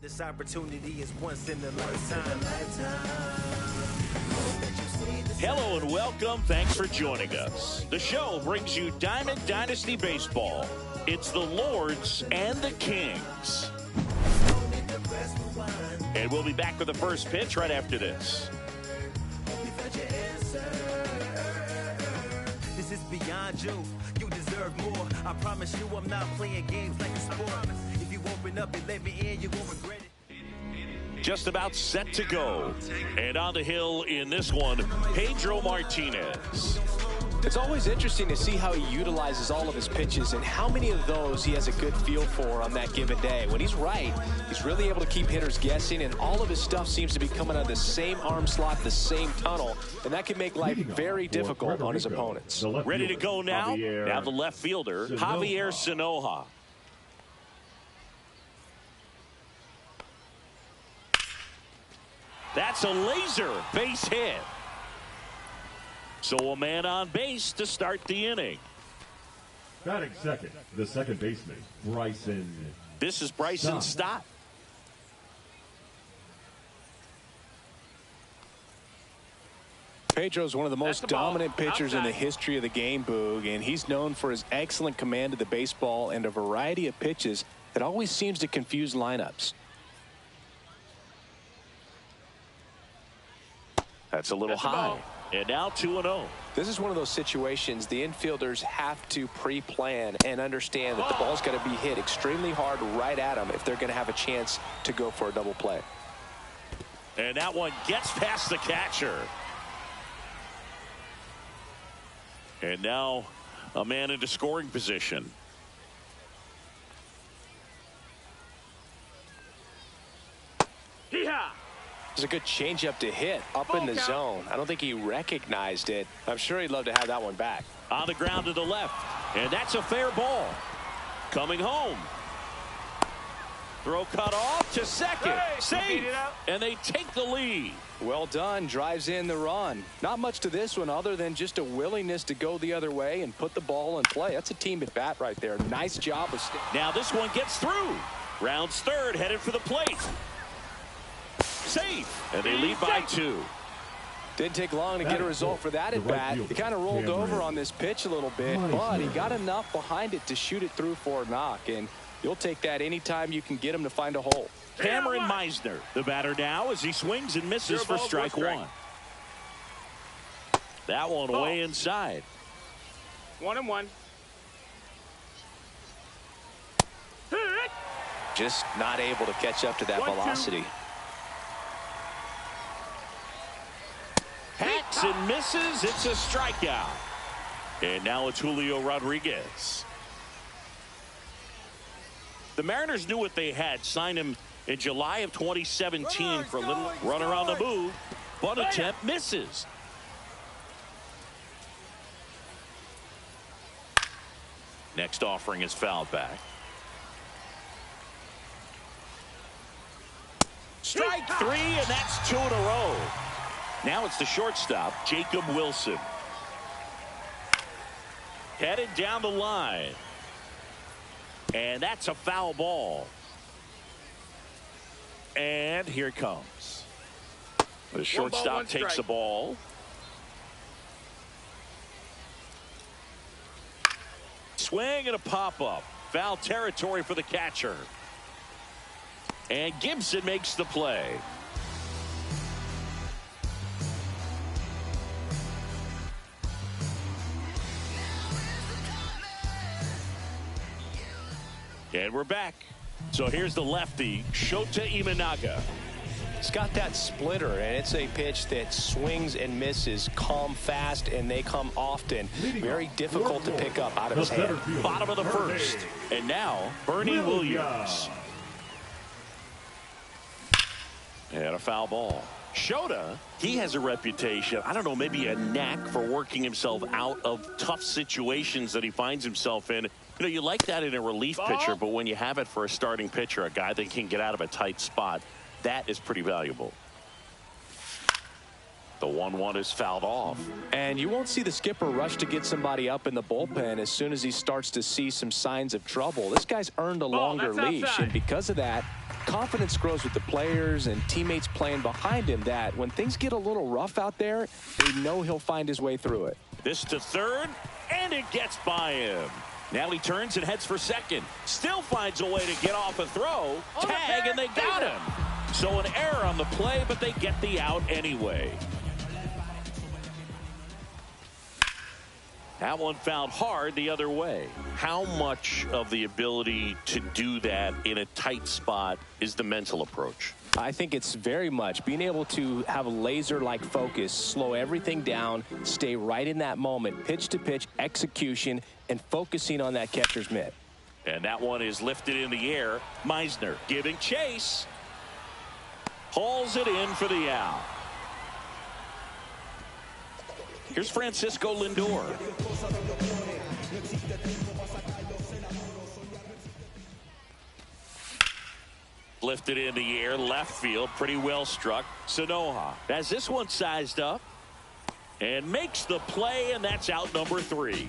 This opportunity is once in a lifetime. Hello and welcome. Thanks for joining us. The show brings you Diamond Dynasty Baseball. It's the Lords and the Kings. And we'll be back with the first pitch right after this. This is beyond you. You deserve more. I promise you I'm not playing games like a sport. If you open up and let me in, you won't regret it. Just about set to go. And on the hill in this one, Pedro Martinez. It's always interesting to see how he utilizes all of his pitches and how many of those he has a good feel for on that given day. When he's right, he's really able to keep hitters guessing, and all of his stuff seems to be coming out of the same arm slot, the same tunnel, and that can make life very difficult on his opponents. Ready to go now? Now the left fielder, Javier Sanoja. That's a laser base hit. So a man on base to start the inning. Batting second, the second baseman, Bryson. This is Bryson Stott. Pedro's one of the most dominant pitchers in the history of the game, Boog, and he's known for his excellent command of the baseball and a variety of pitches that always seems to confuse lineups. That's a little high. And now 2-0. This is one of those situations the infielders have to pre-plan and understand that the ball's got to be hit extremely hard right at them if they're going to have a chance to go for a double play. And that one gets past the catcher. And now a man into scoring position. It's a good changeup to hit up in the zone. I don't think he recognized it. I'm sure he'd love to have that one back. On the ground to the left. And that's a fair ball. Coming home. Throw cut off to second. Safe. And they take the lead. Well done. Drives in the run. Not much to this one other than just a willingness to go the other way and put the ball in play. That's a team at bat right there. Nice job of now this one gets through. Rounds third, headed for the plate. Safe, and they lead by 2. Didn't take long to get a result for that at bat. He kind of rolled over on this pitch a little bit, but he got enough behind it to shoot it through for a knock, and you'll take that anytime you can get him to find a hole. Cameron Meisner, the batter now, as he swings and misses for strike 1. That one way inside. 1-1. Just not able to catch up to that velocity. Hacks and misses. It's a strikeout. And now it's Julio Rodriguez. The Mariners knew what they had. Signed him in July of 2017 for a little runner on the move. Bunt attempt misses. Next offering is fouled back. Strike 3, and that's 2 in a row. Now it's the shortstop, Jacob Wilson. Headed down the line. And that's a foul ball. And here it comes. The shortstop takes the ball. Swing and a pop-up. Foul territory for the catcher. And Gibson makes the play. And we're back. So here's the lefty, Shota Imanaga. It's got that splitter, and it's a pitch that swings and misses, come fast, and they come often. Very difficult to pick up out of his hand. Bottom of the first. And now, Bernie Williams. And a foul ball. Shota, he has a reputation, I don't know, maybe a knack for working himself out of tough situations that he finds himself in. You know, you like that in a relief pitcher, but when you have it for a starting pitcher, a guy that can get out of a tight spot, that is pretty valuable. The 1-1 is fouled off. And you won't see the skipper rush to get somebody up in the bullpen as soon as he starts to see some signs of trouble. This guy's earned a longer leash, and because of that, confidence grows with the players and teammates playing behind him that when things get a little rough out there, they know he'll find his way through it. This to third, and it gets by him. Now he turns and heads for second. Still finds a way to get off a throw. Tag, and they got him. So an error on the play, but they get the out anyway. That one fouled hard the other way. How much of the ability to do that in a tight spot is the mental approach? I think it's very much being able to have a laser-like focus, slow everything down, stay right in that moment, pitch-to-pitch execution, and focusing on that catcher's mitt. And that one is lifted in the air. Meisner giving chase. Hauls it in for the out. Here's Francisco Lindor. Lifted in the air, left field, pretty well struck. Sanoja has this one sized up and makes the play, and that's out number 3.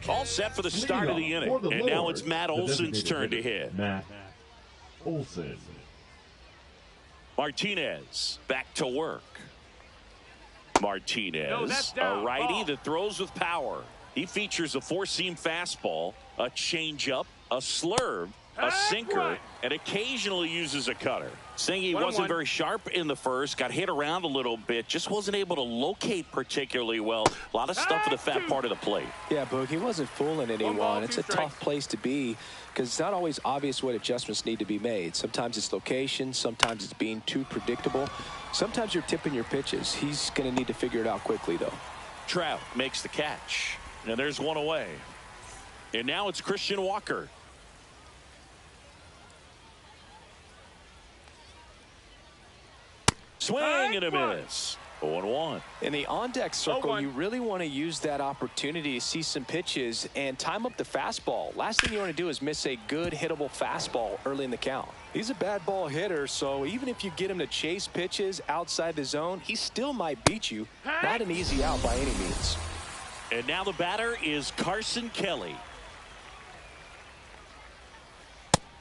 All set for the start of the inning, and now it's Matt Olson's turn to hit. Matt Olson. Martinez back to work. Martinez, a righty that throws with power. He features a four-seam fastball, a changeup, a slurve, a sinker, and occasionally uses a cutter. Singy wasn't very sharp in the first, got hit around a little bit, just wasn't able to locate particularly well. A lot of stuff at the fat part of the plate. Yeah, Boog, he wasn't fooling anyone. It's a tough place to be because it's not always obvious what adjustments need to be made. Sometimes it's location, sometimes it's being too predictable. Sometimes you're tipping your pitches. He's going to need to figure it out quickly, though. Trout makes the catch, and there's one away. And now it's Christian Walker. Swing and a miss. 0-1. In the on-deck circle, you really want to use that opportunity to see some pitches and time up the fastball. Last thing you want to do is miss a good hittable fastball early in the count. He's a bad ball hitter, so even if you get him to chase pitches outside the zone, he still might beat you. Not an easy out by any means. And now the batter is Carson Kelly.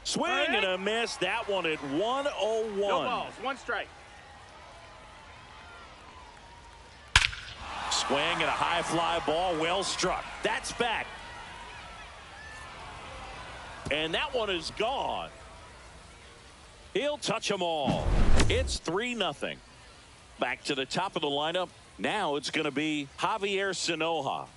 Swing and a miss. That one at 1-0-1. No balls, one strike. Swing and a high fly ball, well struck. That's back. And that one is gone. He'll touch them all. It's 3-0. Back to the top of the lineup. Now it's going to be Javier Sanoja.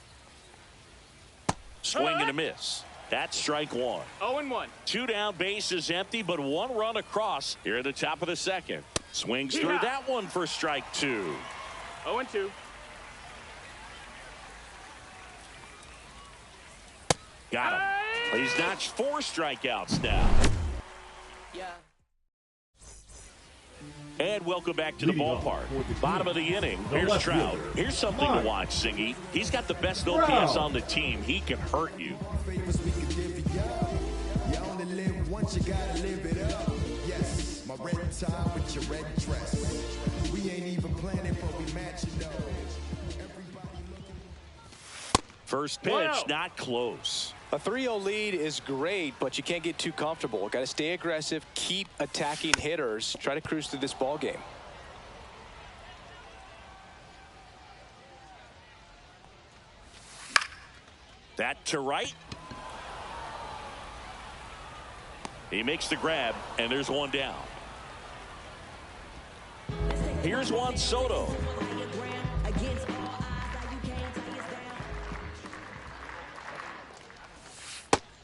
Swing and a miss. That's strike one. 0-1. 2 down, bases empty, but 1 run across here at the top of the second. Swings through that one for strike 2. 0-2. Got him. He's notched 4 strikeouts now. Yeah. And welcome back to the ballpark. Bottom of the inning. Here's Trout. Here's something to watch, Singy. He's got the best OPS on the team. He can hurt you. First pitch, not close. A 3-0 lead is great, but you can't get too comfortable. Got to stay aggressive, keep attacking hitters, try to cruise through this ball game. That to right. He makes the grab, and there's one down. Here's Juan Soto.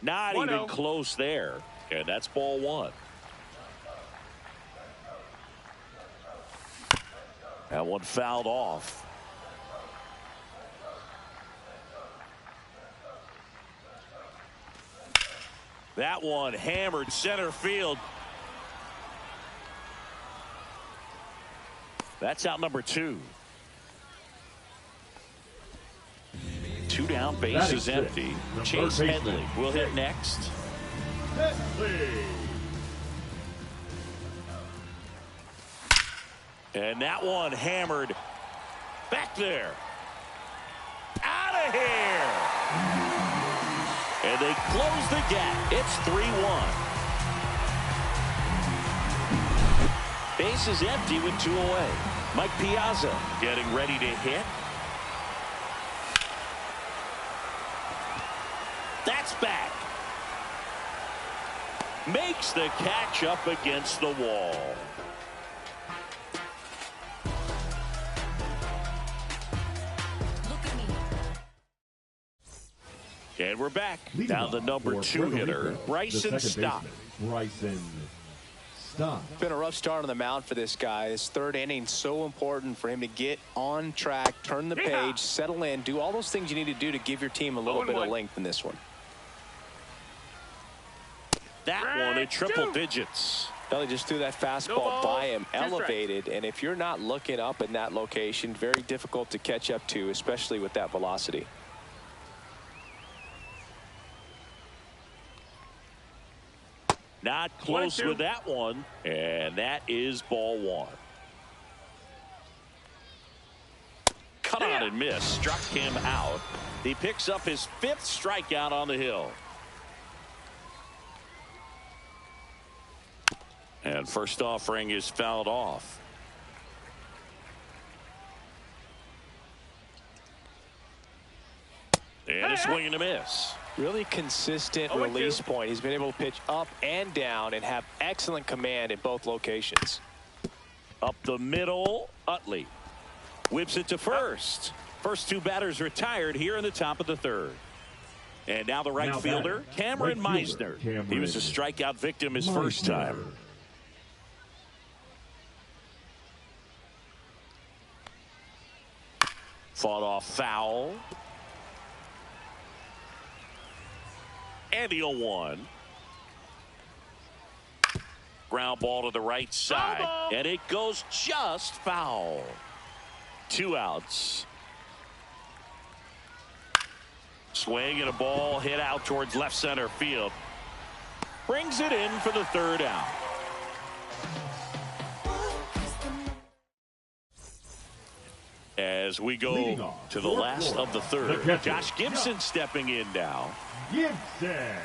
Not even close there. And that's ball 1. That one fouled off. That one hammered center field. That's out number 2. 2 down, bases empty. Chase Headley will hit next. And that one hammered back there. Out of here. And they close the gap. It's 3-1. Base is empty with 2 away. Mike Piazza getting ready to hit. That's back. Makes the catch up against the wall. And we're back. Now the number 2 hitter, Bryson Stott. Bryson Stott. Been a rough start on the mound for this guy. His 3rd inning, so important for him to get on track, turn the page, settle in, do all those things you need to do to give your team a little bit of length in this one. That one in triple digits. Belly just threw that fastball by him, elevated, and if you're not looking up in that location, very difficult to catch up to, especially with that velocity. Not close with that one, and that is ball 1. Cut on and miss, struck him out. He picks up his 5th strikeout on the hill. And first offering is fouled off. And a swing and a miss. Really consistent release point. He's been able to pitch up and down and have excellent command in both locations. Up the middle, Utley whips it to first. First 2 batters retired here in the top of the 3rd. And now the right fielder, Cameron Meisner. He was a strikeout victim his first time. Fought off foul. And the 0-1. Ground ball to the right side. And it goes just foul. 2 outs. Swing and a ball hit out towards left center field. Brings it in for the 3rd out. As we go to the last of the 3rd, Josh Gibson stepping in now. Gibson.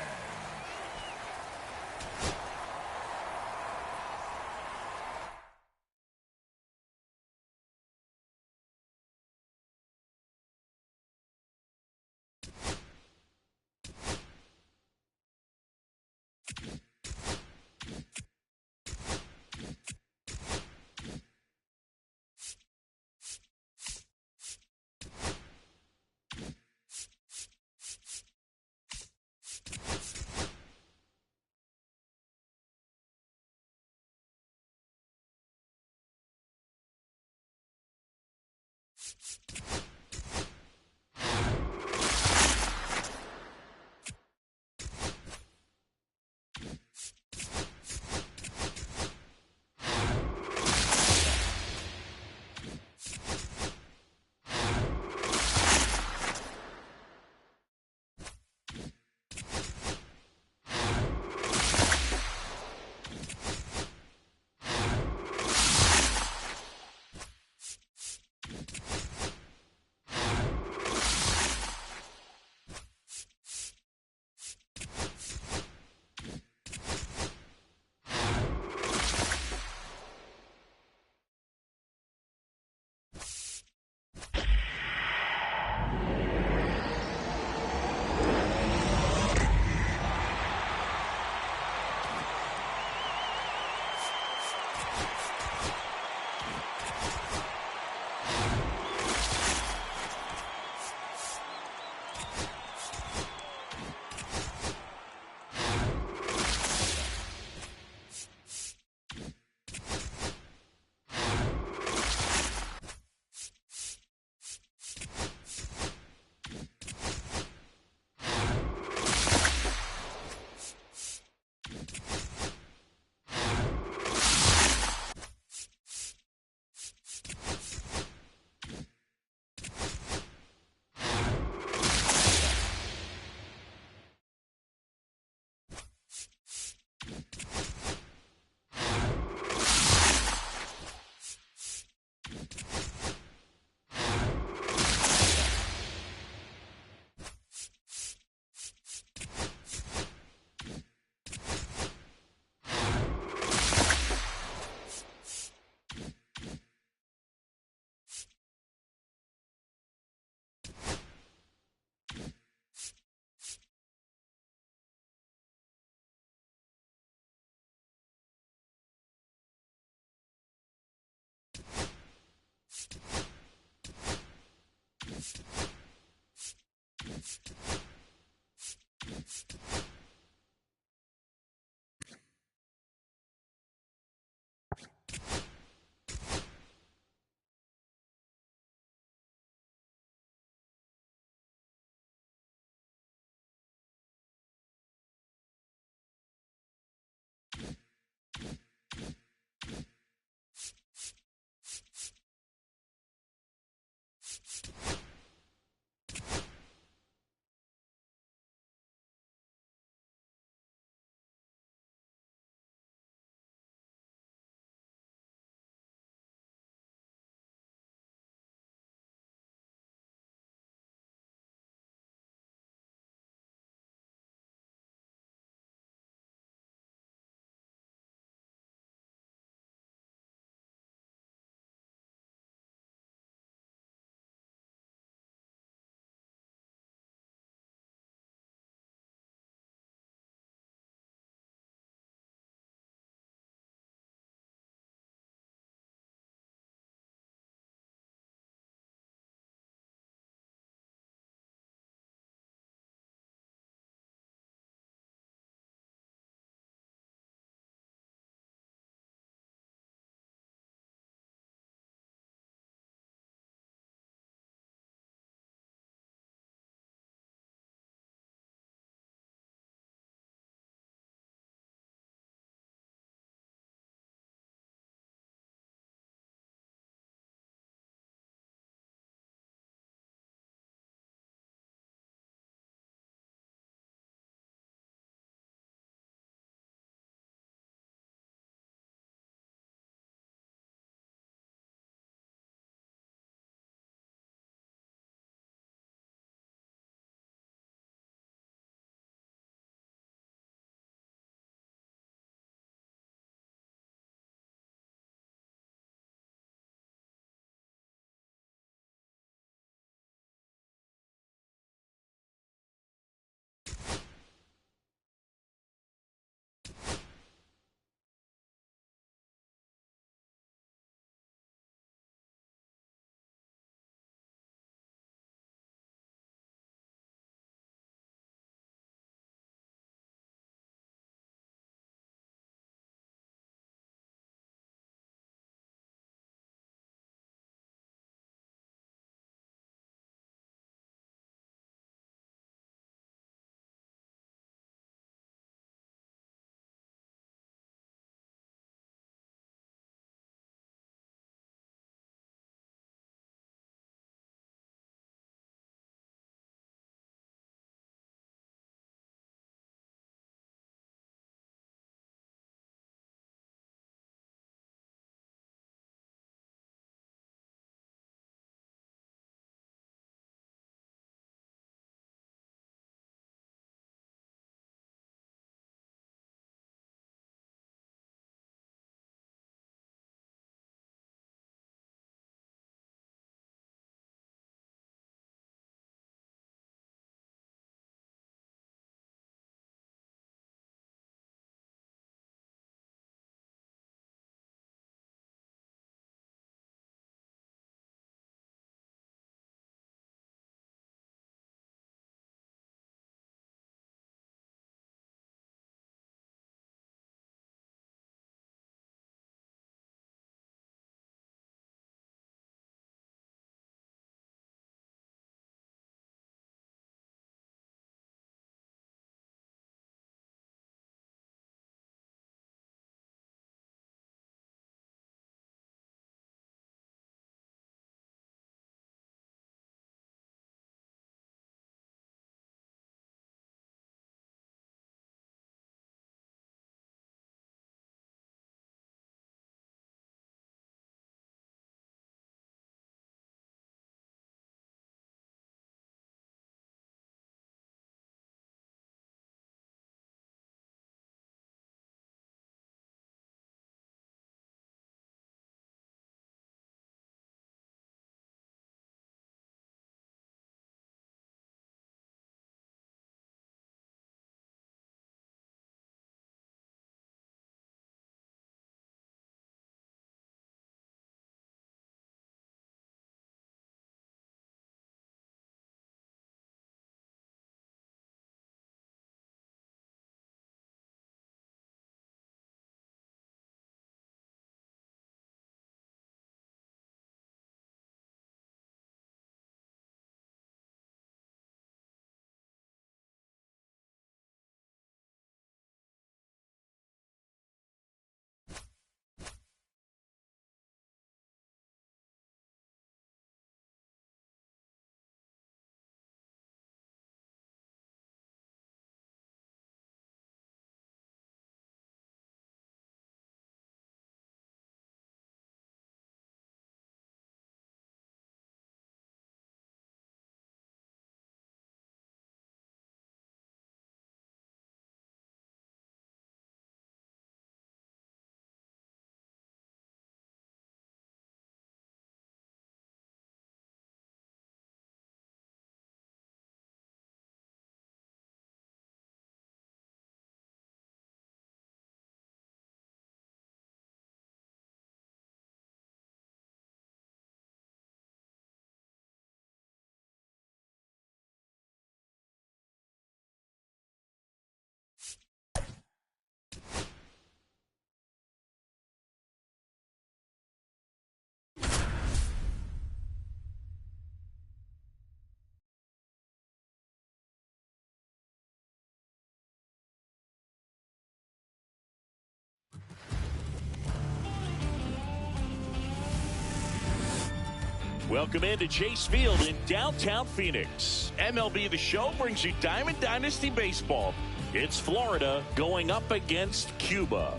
Welcome into Chase Field in downtown Phoenix. MLB The Show brings you Diamond Dynasty Baseball. It's Florida going up against Cuba.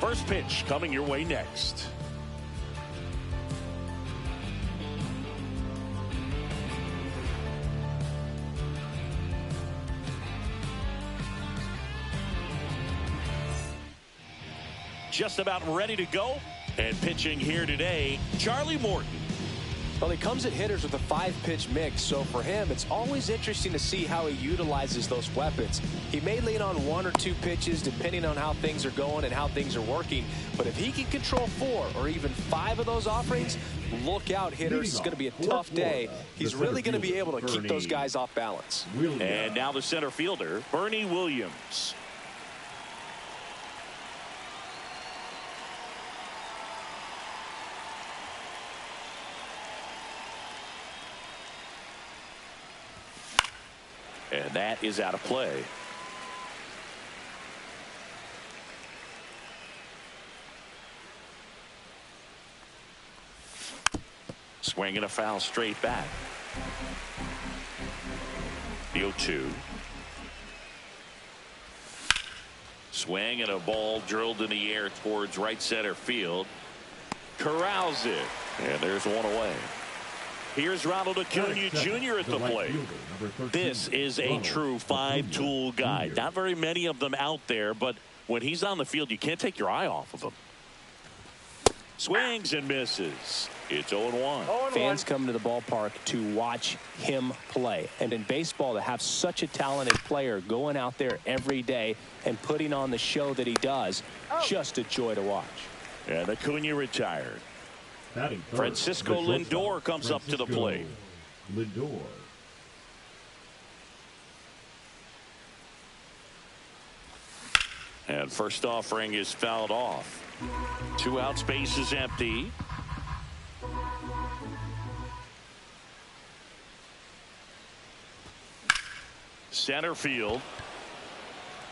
First pitch coming your way next. Just about ready to go. And pitching here today, Charlie Morton. Well, he comes at hitters with a 5-pitch mix, so for him, it's always interesting to see how he utilizes those weapons. He may lean on 1 or 2 pitches depending on how things are going and how things are working, but if he can control 4 or even 5 of those offerings, look out, hitters. It's going to be a tough day. He's really going to be able to keep those guys off balance. And now the center fielder, Bernie Williams. And that is out of play. Swinging a foul straight back. The 0-2. Swing and a ball drilled in the air towards right center field. Corrals it. And there's one away. Here's Ronald Acuna Jr. at the plate. This is a true 5-tool guy. Not very many of them out there, but when he's on the field, you can't take your eye off of him. Swings and misses. It's 0-1. Fans come to the ballpark to watch him play. And in baseball, to have such a talented player going out there every day and putting on the show that he does, just a joy to watch. And Acuna retired. Francisco Lindor comes up to the plate. Lindor. And first offering is fouled off. 2 outs, base is empty. Center field.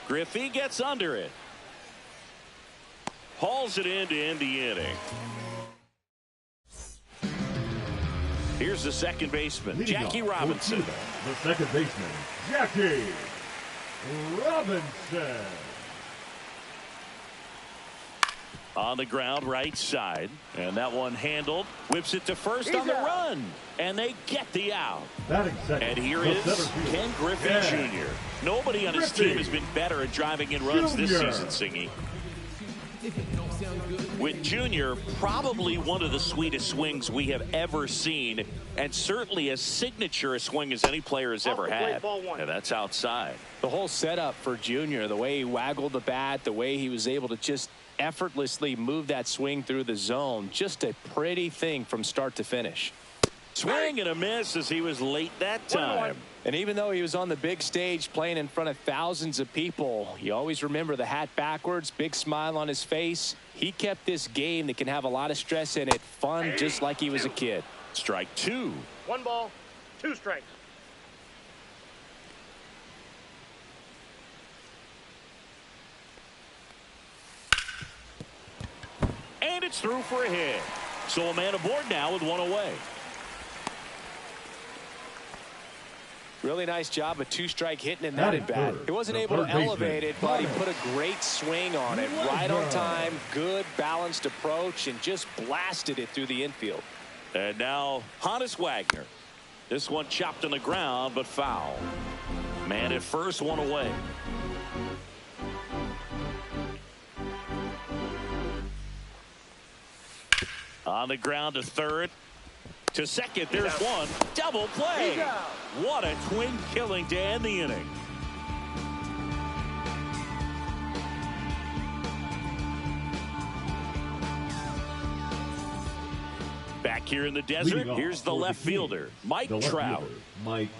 Griffey gets under it. Hauls it in to end the inning. Here's the second baseman, Jackie Robinson. The second baseman, Jackie Robinson. On the ground, right side. And that one handled. Whips it to first on the run. And they get the out. And here is Ken Griffey Jr. Nobody on his team has been better at driving in runs this season, Singy. With Junior, probably one of the sweetest swings we have ever seen, and certainly as signature a swing as any player has ever had. And that's outside. The whole setup for Junior, the way he waggled the bat, the way he was able to just effortlessly move that swing through the zone, just a pretty thing from start to finish. Swing and a miss as he was late that time. And even though he was on the big stage playing in front of thousands of people, you always remember the hat backwards, big smile on his face. He kept this game that can have a lot of stress in it fun, just like he was a kid. Strike 2. 1 ball, 2 strikes. And it's through for a hit. So a man aboard now with 1 away. Really nice job of 2-strike hitting in that at bat. He wasn't able to elevate it, but he put a great swing on it. Right on time, good balanced approach, and just blasted it through the infield. And now Honus Wagner. This one chopped on the ground, but foul. Man at first, 1 away. On the ground to third. To second, there's one. Double play. What a twin killing to end the inning. Back here in the desert, here's the left fielder, Mike Trout.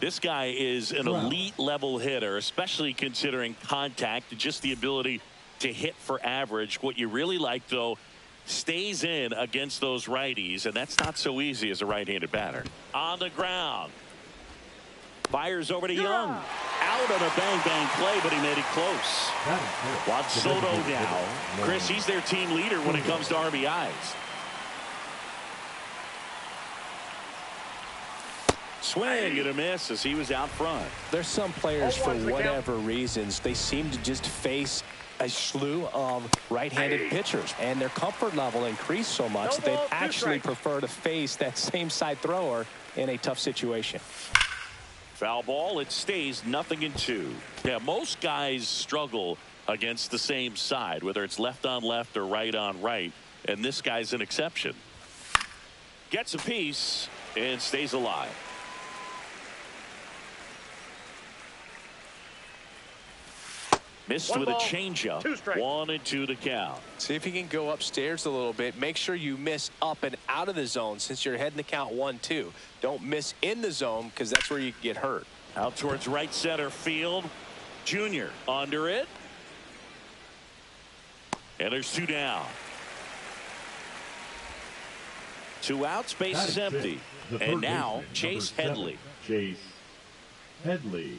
This guy is an elite level hitter, especially considering contact and just the ability to hit for average. What you really like, though, stays in against those righties, and that's not so easy as a right-handed batter. On the ground. Fires over to Young. Out on a bang-bang play, but he made it close. Juan Soto now. Chris, he's their team leader when it comes to RBIs. Swing and a miss as he was out front. There's some players, for whatever reasons, they seem to just face a slew of right-handed pitchers, and their comfort level increased so much that they'd actually prefer to face that same side thrower in a tough situation. Foul ball. It stays 0-2. Yeah, most guys struggle against the same side, whether it's left on left or right on right, and this guy's an exception. Gets a piece and stays alive. Missed with a changeup. 1-2 to count. See if you can go upstairs a little bit. Make sure you miss up and out of the zone since you're heading to count 1-2. Don't miss in the zone because that's where you get hurt. Out towards right center field. Junior under it. And there's 2 down. 2 outs, base is empty. And now Chase Headley. Chase Headley.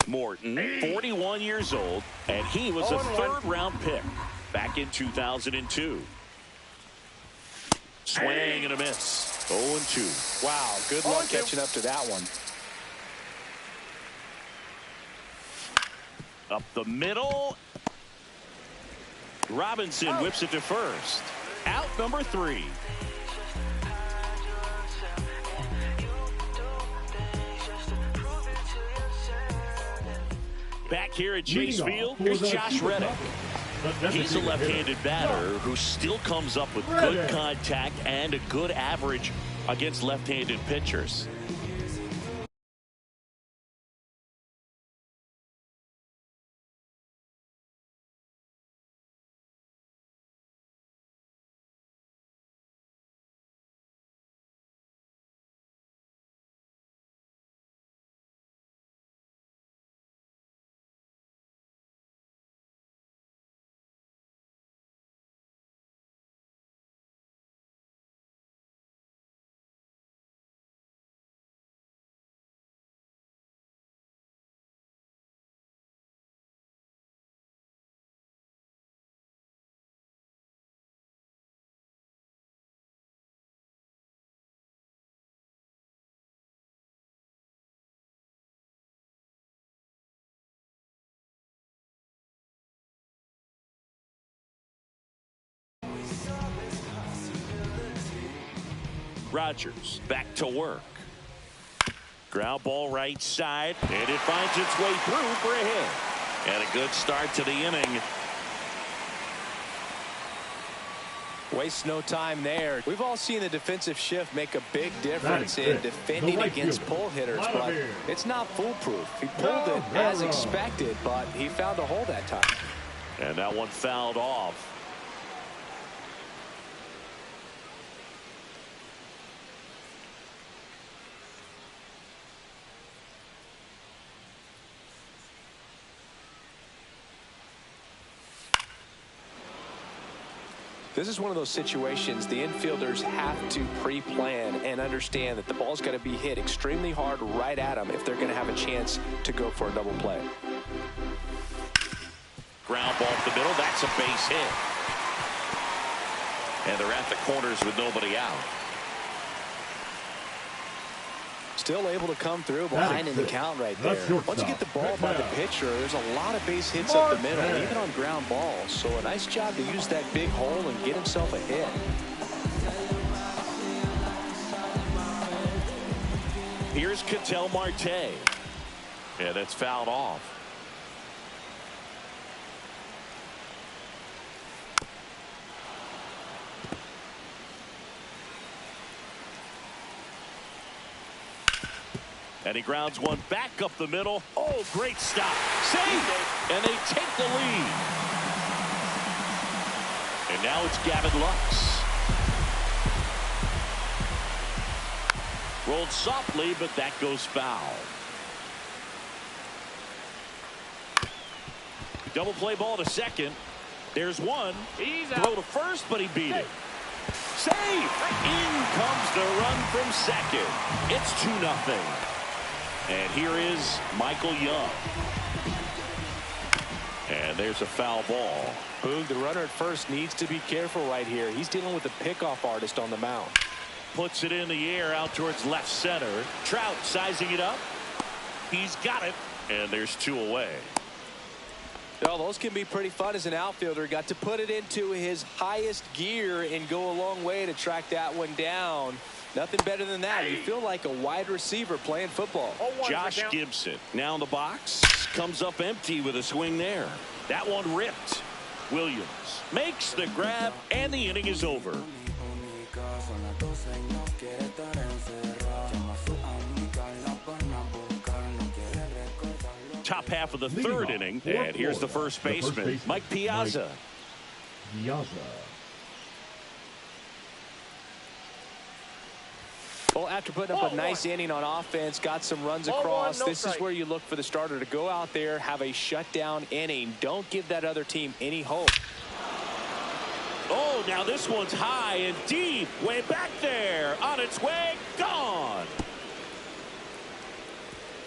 Morton, 41 years old, and he was a 3rd-round pick back in 2002. Swing and a miss. 0-2. Wow, good luck catching up to that one. Up the middle. Robinson whips it to first. Out number 3. Back here at Chase Field, here's Josh Reddick. He's a left-handed batter who still comes up with good contact and a good average against left-handed pitchers. Rogers back to work. Ground ball right side, and it finds its way through for a hit. And a good start to the inning. Waste no time there. We've all seen the defensive shift make a big difference in defending against pull hitters, but it's not foolproof. He pulled it as expected, but he found a hole that time. And that one fouled off. This is one of those situations the infielders have to pre-plan and understand that the ball's got to be hit extremely hard right at them if they're going to have a chance to go for a double play. Ground ball up the middle. That's a base hit. And they're at the corners with nobody out. Still able to come through behind in the count right there. Once you get the ball by the pitcher, there's a lot of base hits up the middle, even on ground balls. So a nice job to use that big hole and get himself a hit. Here's Ketel Marte. Yeah, that's fouled off. And he grounds one back up the middle. Oh, great stop. Saved it. And they take the lead. And now it's Gavin Lux. Rolled softly, but that goes foul. Double play ball to second. There's one. Throw to first, but he beat it. Save. In comes the run from second. It's 2-0. And here is Michael Young. And And there's a foul ball. Boog, the runner at first needs to be careful right here. He's dealing with a pickoff artist on the mound. Puts it in the air out towards left center. Trout sizing it up. He's got it. And there's 2 away. Well, those can be pretty fun as an outfielder. Got to put it into his highest gear and go a long way to track that one down. Nothing better than that. You feel like a wide receiver playing football. Josh Gibson now in the box. Comes up empty with a swing there. That one ripped. Williams makes the grab, and the inning is over. Top half of the third inning, and here's the first baseman, Mike Piazza. Well, after putting up a nice inning on offense, got some runs across, this is where you look for the starter to go out there, have a shutdown inning. Don't give that other team any hope. Oh, now this one's high and deep, way back there, on its way, gone.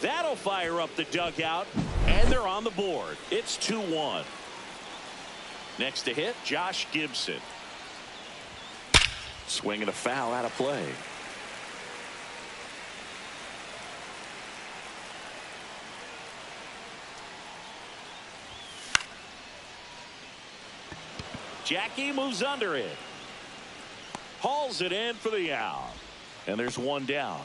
That'll fire up the dugout, and they're on the board. It's 2-1. Next to hit, Josh Gibson. Swinging a foul out of play. Jackie moves under it. Hauls it in for the out. And there's one down.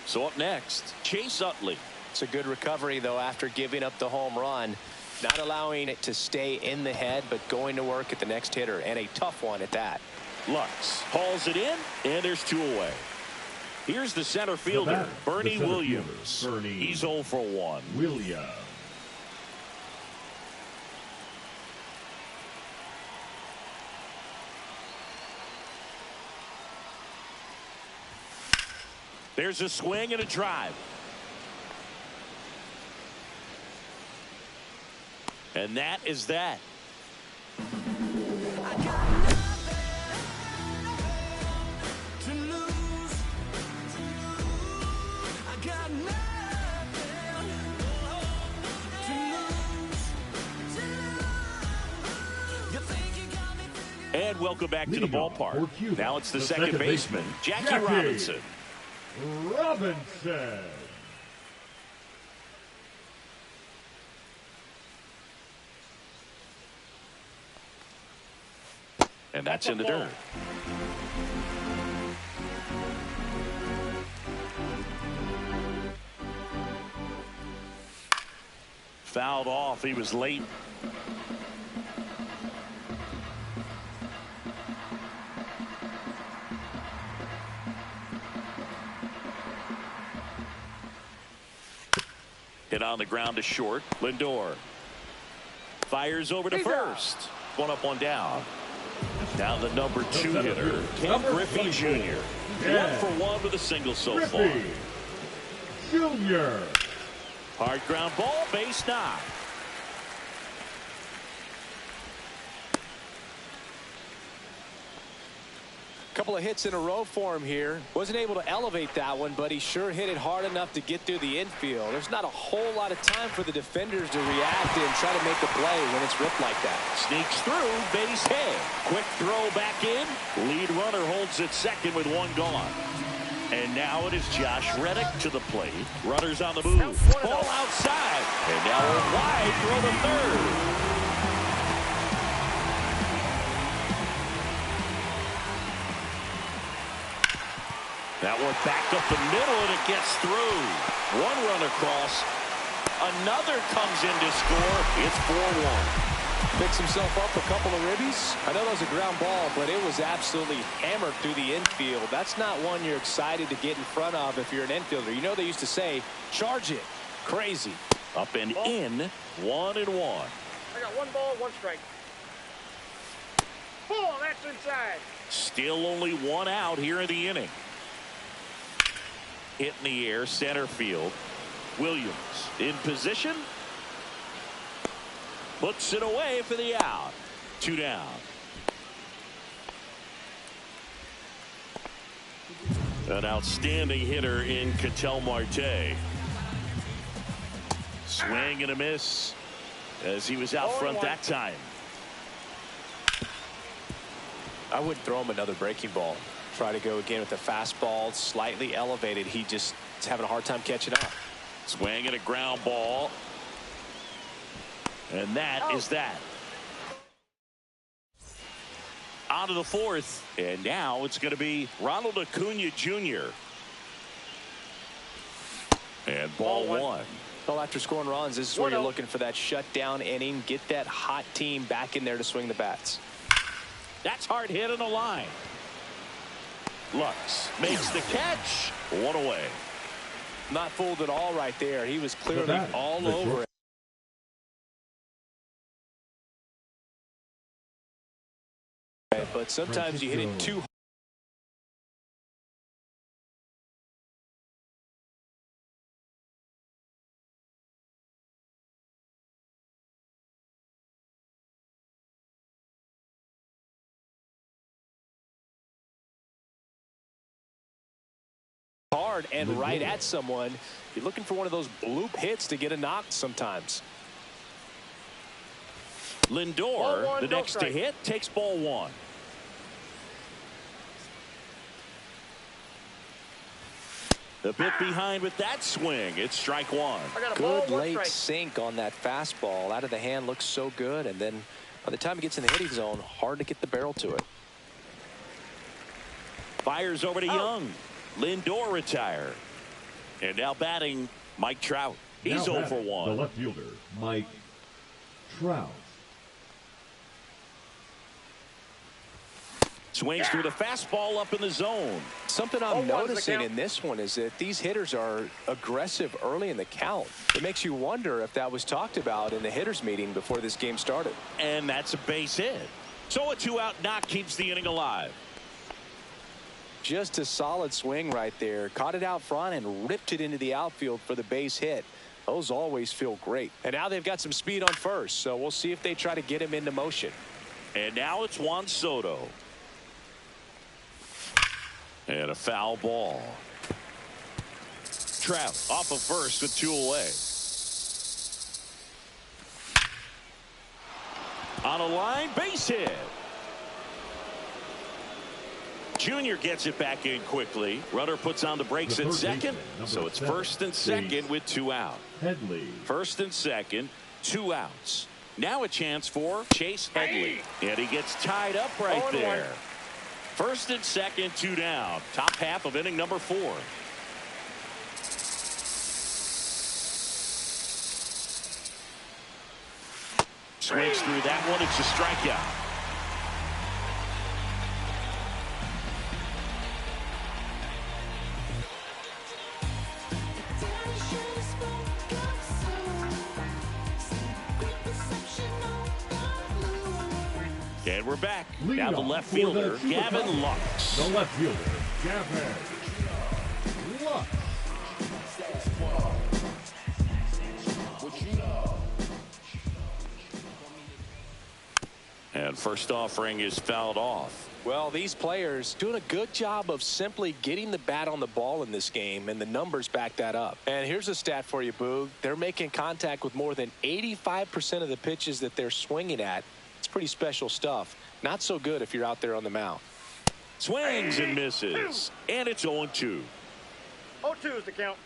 So up next, Chase Utley. It's a good recovery, though, after giving up the home run. Not allowing it to stay in the head, but going to work at the next hitter, and a tough one at that. Lux hauls it in, and there's 2 away. Here's the center fielder, Bernie Williams. He's 0 for 1. Williams. There's a swing and a drive. And that is that. And welcome back to the ballpark. Now it's the second baseman, Jackie Robinson. And that's in the dirt. Fouled off. He was late. Hit on the ground to short. Lindor fires over to first. One up, one down. Now the number 2 hitter, Ken Griffey Jr. 1 for 1 with a single so far. Jr. Hard ground ball, base knock. Couple of hits in a row for him here. Wasn't able to elevate that one, but he sure hit it hard enough to get through the infield. There's not a whole lot of time for the defenders to react and try to make a play when it's ripped like that. Sneaks through, base hit. Quick throw back in. Lead runner holds at second with 1 gone. And now it is Josh Reddick to the plate. Runners on the move. Ball outside. And now a wide throw to third. That one back up the middle, and it gets through. 1 run across. Another comes in to score. It's 4-1. Picks himself up a couple of ribbies. I know that was a ground ball, but it was absolutely hammered through the infield. That's not one you're excited to get in front of if you're an infielder. You know they used to say, charge it. Crazy. Up and in, 1-1. I got 1 ball, 1 strike. Ball, that's inside. Still only 1 out here in the inning. Hit in the air, center field. Williams in position. Puts it away for the out. 2 down. An outstanding hitter in Ketel Marte. Swing and a miss. as he was out front that time. I wouldn't throw him another breaking ball. Try to go again with the fastball, slightly elevated. He just is having a hard time catching up. Swing and a ground ball. And that is that. On to the fourth. And now it's going to be Ronald Acuna Jr. And ball one. Well, after scoring runs, this is where you're looking for that shutdown inning. Get that hot team back in there to swing the bats. That's hard hit on the line. Lux makes the catch. One away. Not fooled at all right there. He was clearly all over it. But sometimes you hit it too hard and right at someone. You're looking for one of those bloop hits to get a knock sometimes. Lindor, the next to hit, takes ball one. A bit behind with that swing. It's strike one. Good late sink on that fastball. Out of the hand, looks so good. And then by the time it gets in the hitting zone, hard to get the barrel to it. Fires over to Young. Lindor retire. And now batting Mike Trout. He's 0 for 1. The left fielder, Mike Trout. Swings through the fastball up in the zone. Something I'm noticing in this one is that these hitters are aggressive early in the count. It makes you wonder if that was talked about in the hitters meeting before this game started. And that's a base hit. So a 2-out knock keeps the inning alive. Just a solid swing right there. Caught it out front and ripped it into the outfield for the base hit. Those always feel great. And now they've got some speed on first, so we'll see if they try to get him into motion. And now it's Juan Soto. And a foul ball. Trout off of first with 2 away. On a line, base hit. Junior gets it back in quickly. Runner puts on the brakes at second. So it's first and second with 2 out. Headley. First and second, 2 outs. Now a chance for Chase Headley. And he gets tied up right there. First and second, 2 down. Top half of inning number 4. Swings through that one. It's a strikeout. And we're back. Now the left fielder, Gavin Lux. The left fielder, Gavin Lux. And first offering is fouled off. Well, these players doing a good job of simply getting the bat on the ball in this game, and the numbers back that up. And here's a stat for you, Boog. They're making contact with more than 85% of the pitches that they're swinging at. It's pretty special stuff. Not so good if you're out there on the mound. Swings and misses. And it's 0-2. 0-2 is the count.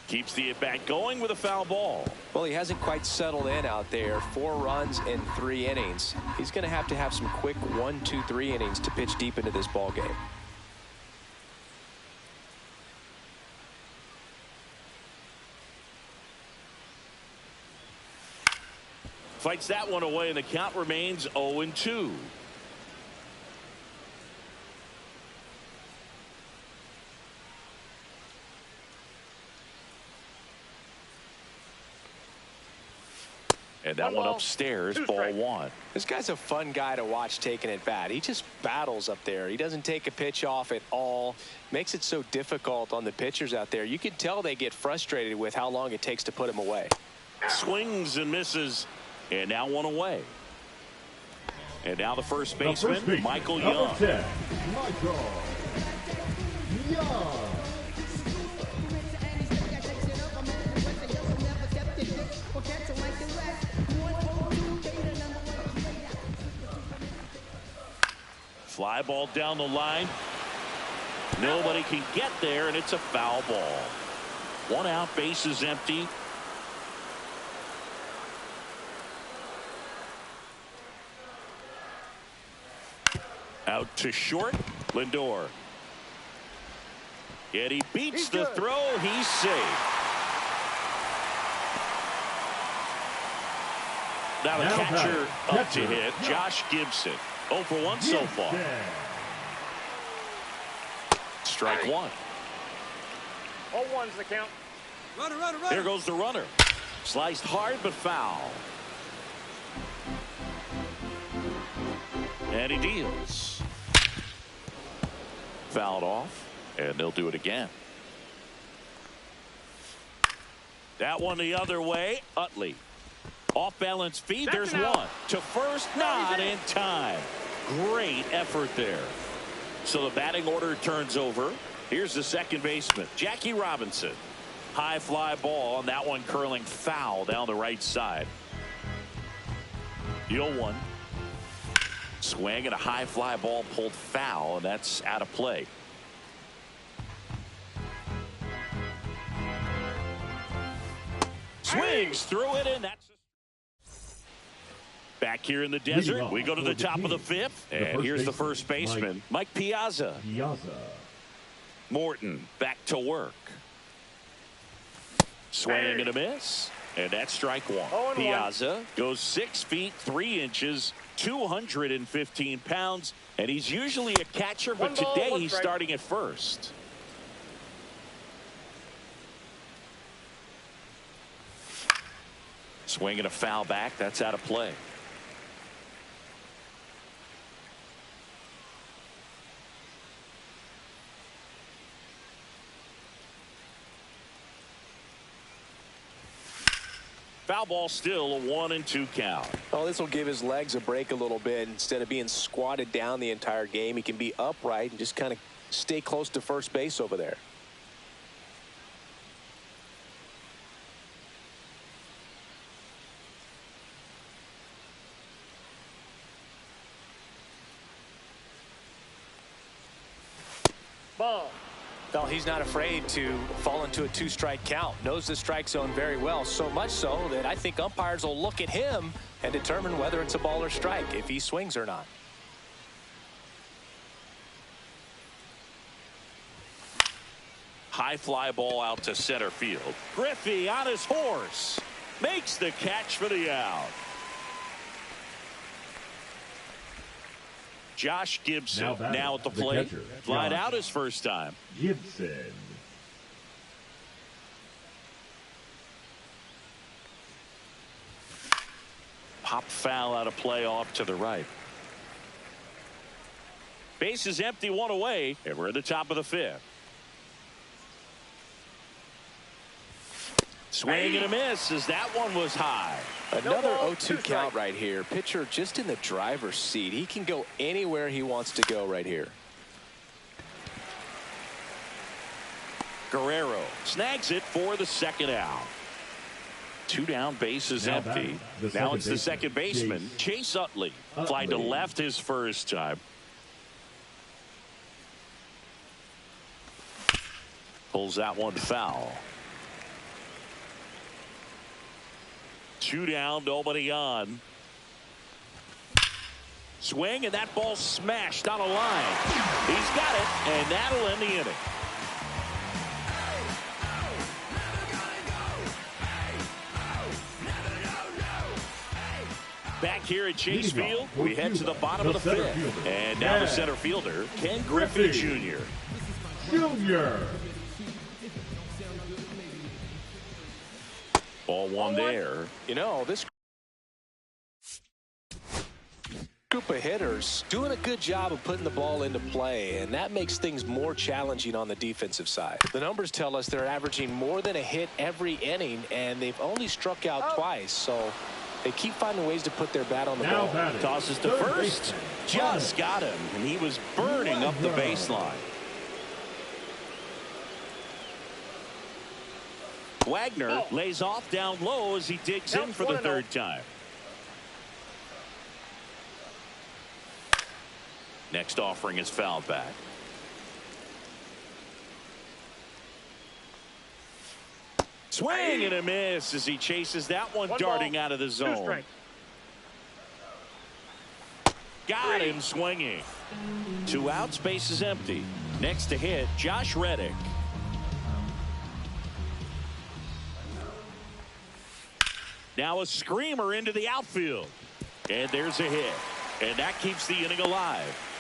Keeps the at-bat going with a foul ball. Well, he hasn't quite settled in out there. 4 runs in 3 innings. He's going to have some quick 1, 2, 3 innings to pitch deep into this ball game. Fights that one away, and the count remains 0-2. And that one upstairs, ball 1. This guy's a fun guy to watch taking at bat. He just battles up there. He doesn't take a pitch off at all. Makes it so difficult on the pitchers out there. You can tell they get frustrated with how long it takes to put him away. Swings and misses, and now 1 away. And now the first baseman, Michael number Young. 10, Michael Young. Fly ball down the line. Nobody can get there, and it's a foul ball. 1 out, base is empty. Out to short, Lindor. And he beats the throw. He's safe. Now the catcher up to hit, Josh Gibson. 0 for 1 so far. Strike 1. 0-1's the count. Runner. There goes the runner. Sliced hard but foul. And he deals. Fouled off, and they'll do it again. That one the other way. Utley. Off balance feed. There's one. To first, not in time. Great effort there. So the batting order turns over. Here's the second baseman, Jackie Robinson. High fly ball, and that one curling foul down the right side. The 0-1. Swing and a high fly ball pulled foul, and that's out of play. Swings through it, and that's back here in the desert. We go to the top of the 5th, and here's the first baseman, Mike Piazza. Morton back to work. Swing and a miss, and that's strike 1. Piazza goes 6 feet 3 inches, 215 pounds, and he's usually a catcher, but today he's starting at first. Swing and a foul back. That's out of play. Foul ball, still a 1-2 count. Oh, this will give his legs a break a little bit. Instead of being squatted down the entire game, he can be upright and just kind of stay close to first base over there. Ball. Well, he's not afraid to fall into a 2-strike count. Knows the strike zone very well, so much so that I think umpires will look at him and determine whether it's a ball or strike, if he swings or not. High fly ball out to center field. Griffey on his horse. Makes the catch for the out. Josh Gibson now at the plate. Flied out his first time. Gibson. Pop foul out of play off to the right. Base is empty, 1 away, and we're at the top of the 5th. Swing and a miss as that one was high. Another 0-2 count right here. Pitcher just in the driver's seat. He can go anywhere he wants to go right here. Guerrero snags it for the second out. 2 down, base is empty. Now it's the second baseman, Chase Utley. Flied to left his first time. Pulls that one foul. 2 down, nobody on. Swing, and that ball smashed on a line. He's got it, and that'll end the inning. Back here at Chase Field, we head to the bottom of the 5th. And now the center fielder, Ken Griffey Jr. Ball 1 there. You know, this group of hitters doing a good job of putting the ball into play, and that makes things more challenging on the defensive side. The numbers tell us they're averaging more than a hit every inning, and they've only struck out twice. So They keep finding ways to put their bat on the Now ball. batting, Tosses to third first. baseman, Just got him. And he was burning up the baseline. Wagner lays off down low as he digs in for the third time. Next offering is fouled back. Swing and a miss as he chases that one darting out of the zone. Got him swinging. 2 outs, base is empty. Next to hit, Josh Reddick. Now a screamer into the outfield. And there's a hit. And that keeps the inning alive.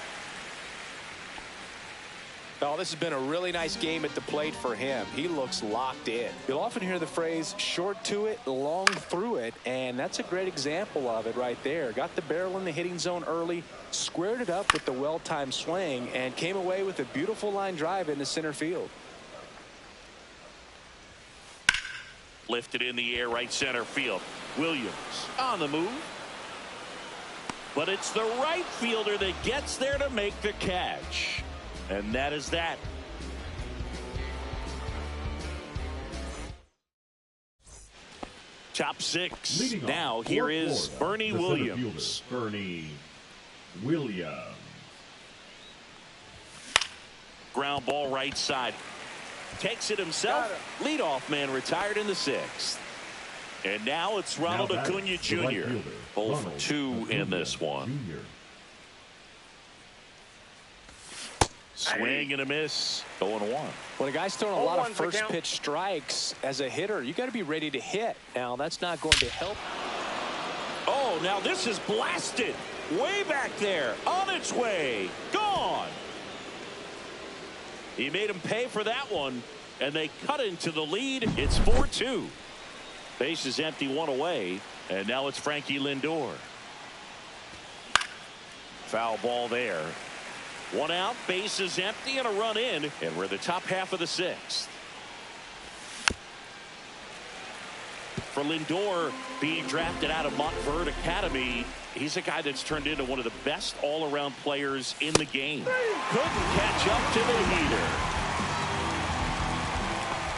Oh, this has been a really nice game at the plate for him. He looks locked in. You'll often hear the phrase short to it, long through it, and that's a great example of it right there. Got the barrel in the hitting zone early, squared it up with the well-timed swing, and came away with a beautiful line drive into center field. Lifted in the air, right center field. Williams on the move. But it's the right fielder that gets there to make the catch. And that is that. Top 6. Leading now off, here is Florida, Bernie the center Williams. fielder, Bernie Williams. Ground ball right side. Takes it himself. Leadoff man retired in the 6th. And now it's Ronald Acuna Jr. Right 0 for 2 in this one. Jr. Swing and a miss. 0-1. When a guy's throwing a lot of first pitch strikes as a hitter, you got to be ready to hit. Now that's not going to help. Oh, now this is blasted way back there, on its way, gone. He made him pay for that one, and they cut into the lead. It's 4-2. Base is empty, 1 away, and now it's Frankie Lindor. Foul ball there. 1 out, base is empty, and a run in, and we're the top half of the 6th. For Lindor, being drafted out of Montverde Academy, he's a guy that's turned into one of the best all-around players in the game. Couldn't catch up to the heater.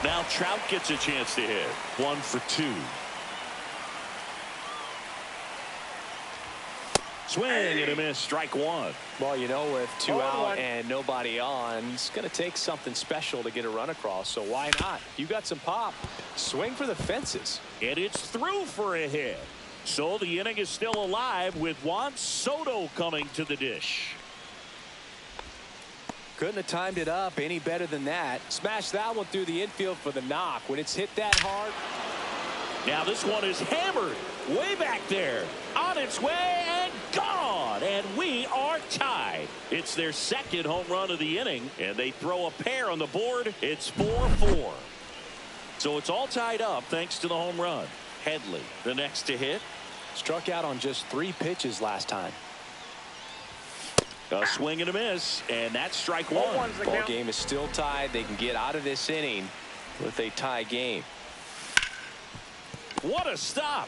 Now Trout gets a chance to hit. 1 for 2. Swing and a miss, strike 1. Well, you know, with 2 out and nobody on, it's going to take something special to get a run across. So why not? You got some pop. Swing for the fences. And it's through for a hit. So the inning is still alive with Juan Soto coming to the dish. Couldn't have timed it up any better than that. Smash that one through the infield for the knock. When it's hit that hard. Now this one is hammered way back there, on its way and gone, and we are tied. It's their 2nd home run of the inning, and they throw a pair on the board. It's 4-4. So it's all tied up thanks to the home run. Headley the next to hit. Struck out on just 3 pitches last time. A swing and a miss, and that's strike 1. Ball game is still tied. They can get out of this inning with a tie game. What a stop.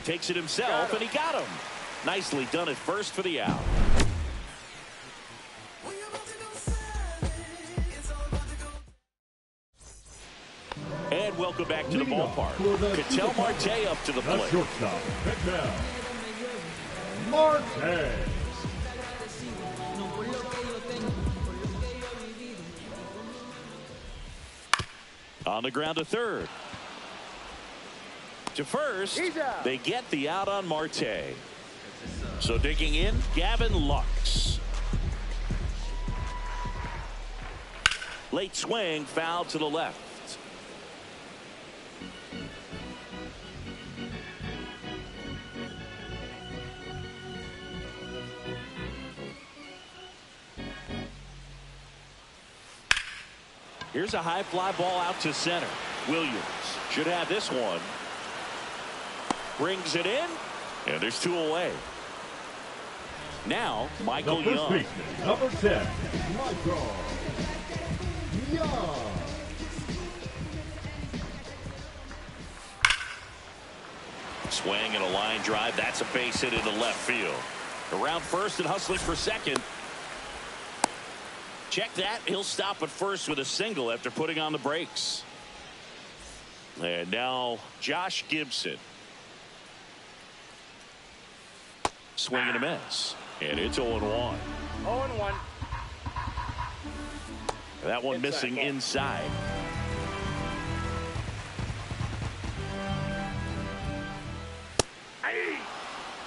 Takes it himself, and he got him. Nicely done at first for the out. And welcome back to the ballpark. Ketel Marte up to the plate. Shortstop, Ketel Marte. On the ground to third. To first, they get the out on Marte. So digging in, Gavin Lux. Late swing, foul to the left. Here's a high fly ball out to center. Williams should have this one. Brings it in, and there's 2 away. Now, Michael The first Young. baseman, number 10, Michael Young. Swing and a line drive. That's a base hit into left field. Around first and hustling for second. Check that. He'll stop at first with a single after putting on the brakes. And now Josh Gibson. Swing and a miss. And it's 0-1. 0-1. That one missing inside.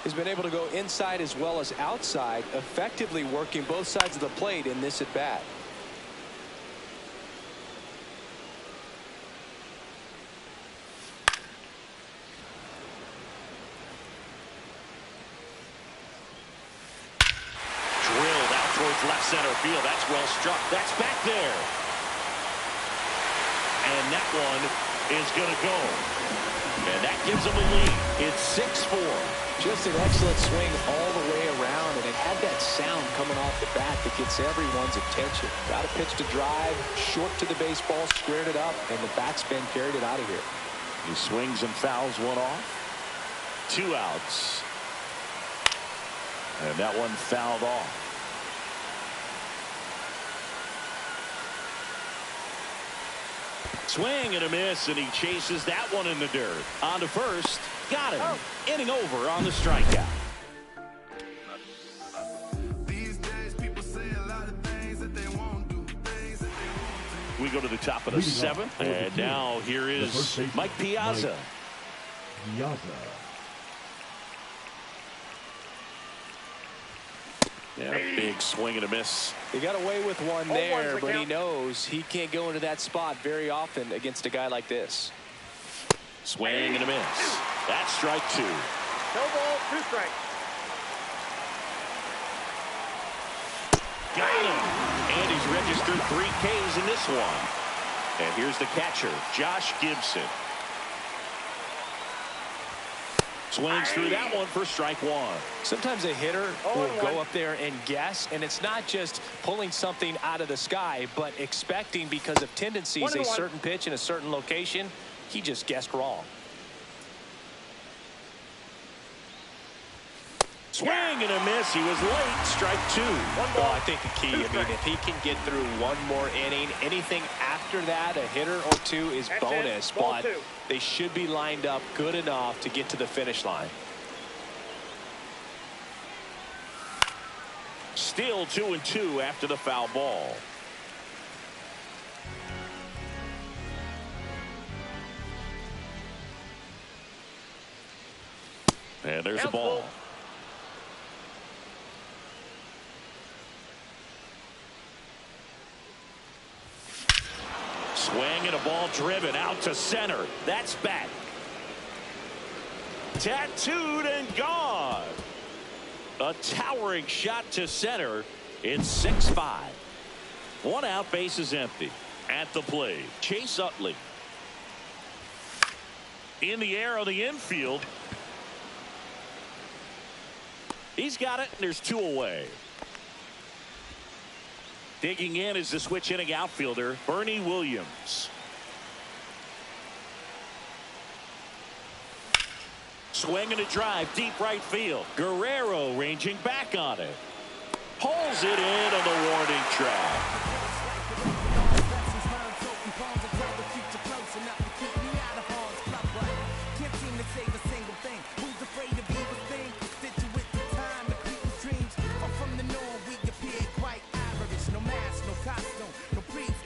He's been able to go inside as well as outside, effectively working both sides of the plate in this at bat. Drilled out towards left center field. That's well struck. That's back there. And that one is going to go. And that gives him a lead. It's 6-4. Just an excellent swing all the way around, and it had that sound coming off the bat that gets everyone's attention. Got a pitch to drive, short to the baseball, squared it up, and the batsman carried it out of here. He swings and fouls one off. 2 outs. And that one fouled off. Swing and a miss, and he chases that one in the dirt. On to first. Got him. Inning over on the strikeout. These days, people say a lot of things that they won't do. We go to the top of the 7th. And now here is Mike Piazza. Yeah, a big swing and a miss. He got away with one there, but he knows he can't go into that spot very often against a guy like this. Swing and a miss. That's strike 2. No ball, 2 strikes. Got him. And he's registered 3 Ks in this one. And here's the catcher, Josh Gibson. Swings through that one for strike 1. Sometimes a hitter will go up there and guess, and it's not just pulling something out of the sky, but expecting because of tendencies a certain pitch in a certain location. He just guessed wrong. Swing and a miss. He was late. Strike 2. Well, I think the key, I mean, if he can get through one more inning, anything after that, a hitter or 2 is bonus, but they should be lined up good enough to get to the finish line. Still 2-2 after the foul ball. And there's the ball. Swing and a ball driven out to center. That's back. Tattooed and gone. A towering shot to center. It's 6-5. 1 out, base is empty. At the plate, Chase Utley. In the air on the infield. He's got it, and there's 2 away. Digging in is the switch hitting outfielder, Bernie Williams. Swing and a drive, deep right field. Guerrero ranging back on it. Pulls it in on the warning track.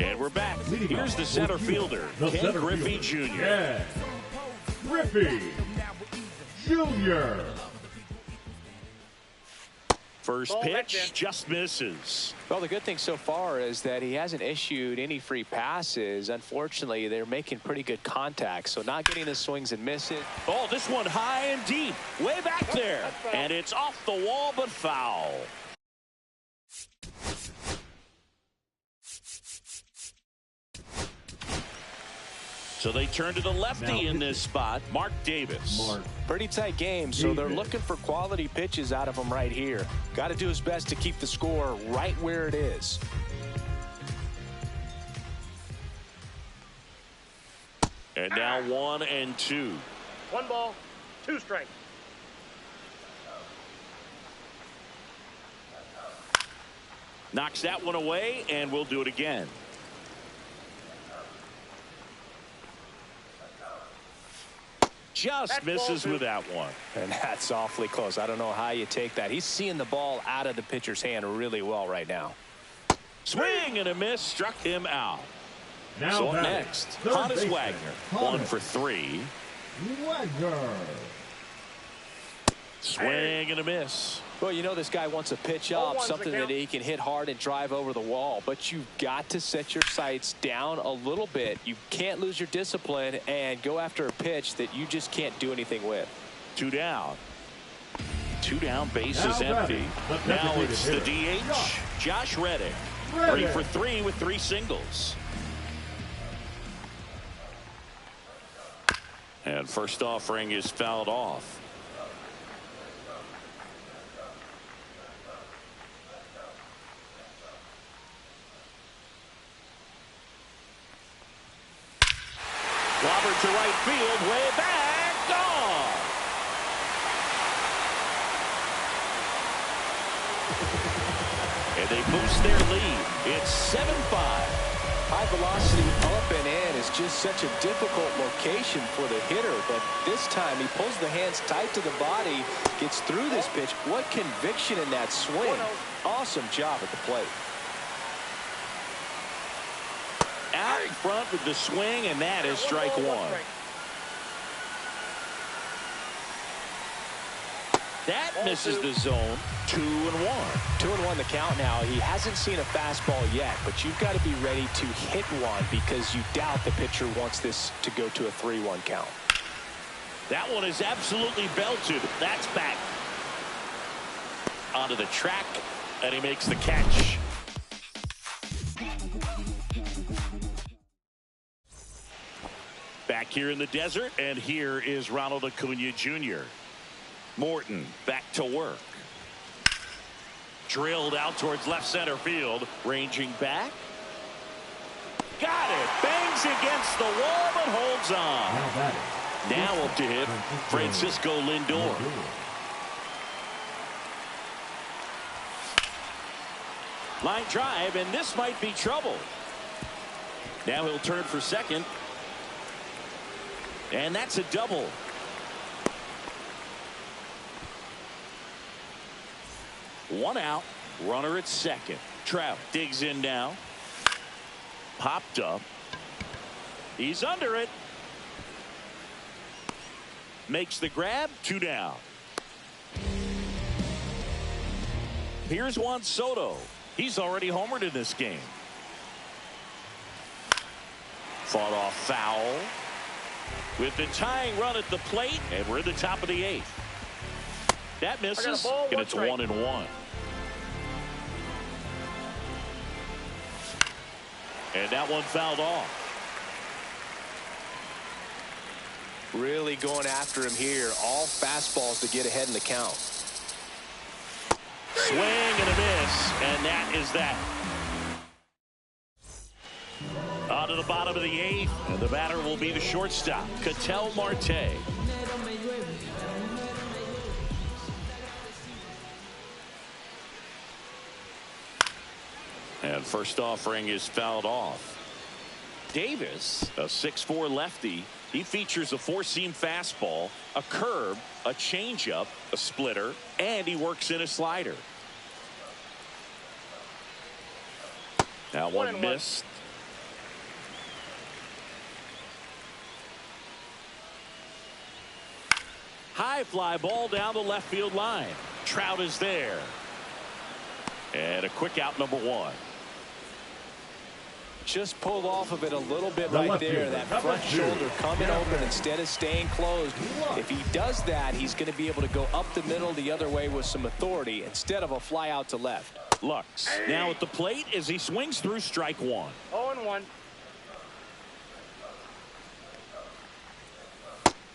And we're back. Here's the center fielder, Ken Griffey Jr. Yeah. Griffey Jr. First pitch just misses. Well, the good thing so far is that he hasn't issued any free passes. Unfortunately, they're making pretty good contact, so not getting the swings and misses. Oh, this one high and deep, way back there. And it's off the wall, but foul. So they turn to the lefty in this spot, Mark Davis. Pretty tight game, so they're looking for quality pitches out of him right here. Got to do his best to keep the score right where it is. And now 1-2. 1 ball. 2 strike. Knocks that one away, and we'll do it again. Just misses with that one. And that's awfully close. I don't know how you take that. He's seeing the ball out of the pitcher's hand really well right now. Swing and a miss, struck him out. Now So batting, next, third Honus baseman, Wagner, Honus 1 for 3. Wagner. Swing and a miss. Well, you know this guy wants a pitch up, something that he can hit hard and drive over the wall. But you've got to set your sights down a little bit. You can't lose your discipline and go after a pitch that you just can't do anything with. 2 down. 2 down, base is Now empty. batting, Now it's the hitter, DH, Josh Reddick. 3 for 3 with 3 singles. And first offering is fouled off. Robert to right field, way back, gone. And they boost their lead. It's 7-5. High velocity up and in is just such a difficult location for the hitter. But this time he pulls the hands tight to the body, gets through this pitch. What conviction in that swing. Awesome job at the plate. Out in front with the swing, and that is strike 1. That misses the zone. 2-1. 2-1 the count now. He hasn't seen a fastball yet, but you've got to be ready to hit one because you doubt the pitcher wants this to go to a 3-1 count. That one is absolutely belted. That's back onto the track, and he makes the catch. Back here in the desert, and here is Ronald Acuna Jr. Morton back to work. Drilled out towards left center field. Ranging back. Got it. Bangs against the wall, but holds on. Now up to hit Francisco Lindor. Line drive, and this might be trouble. Now he'll turn for second. And that's a double. One out. Runner at second. Trout digs in now. Popped up. He's under it. Makes the grab. 2 down. Here's Juan Soto. He's already homered in this game. Fought off foul. With the tying run at the plate, and we're in the top of the 8th. That misses, and it's 1-1. And that one fouled off. Really going after him here. All fastballs to get ahead in the count. Swing and a miss, and that is that. On to the bottom of the 8th, and the batter will be the shortstop, Ketel Marte. And first offering is fouled off. Davis, a 6'4" lefty. He features a 4-seam fastball, a curve, a changeup, a splitter, and he works in a slider. Now one missed. High fly ball down the left field line. Trout is there. And a quick out, number 1. Just pulled off of it a little bit right there. That front shoulder coming open instead of staying closed. If he does that, he's going to be able to go up the middle the other way with some authority instead of a fly out to left. Lux now at the plate as he swings through strike 1. 0-1.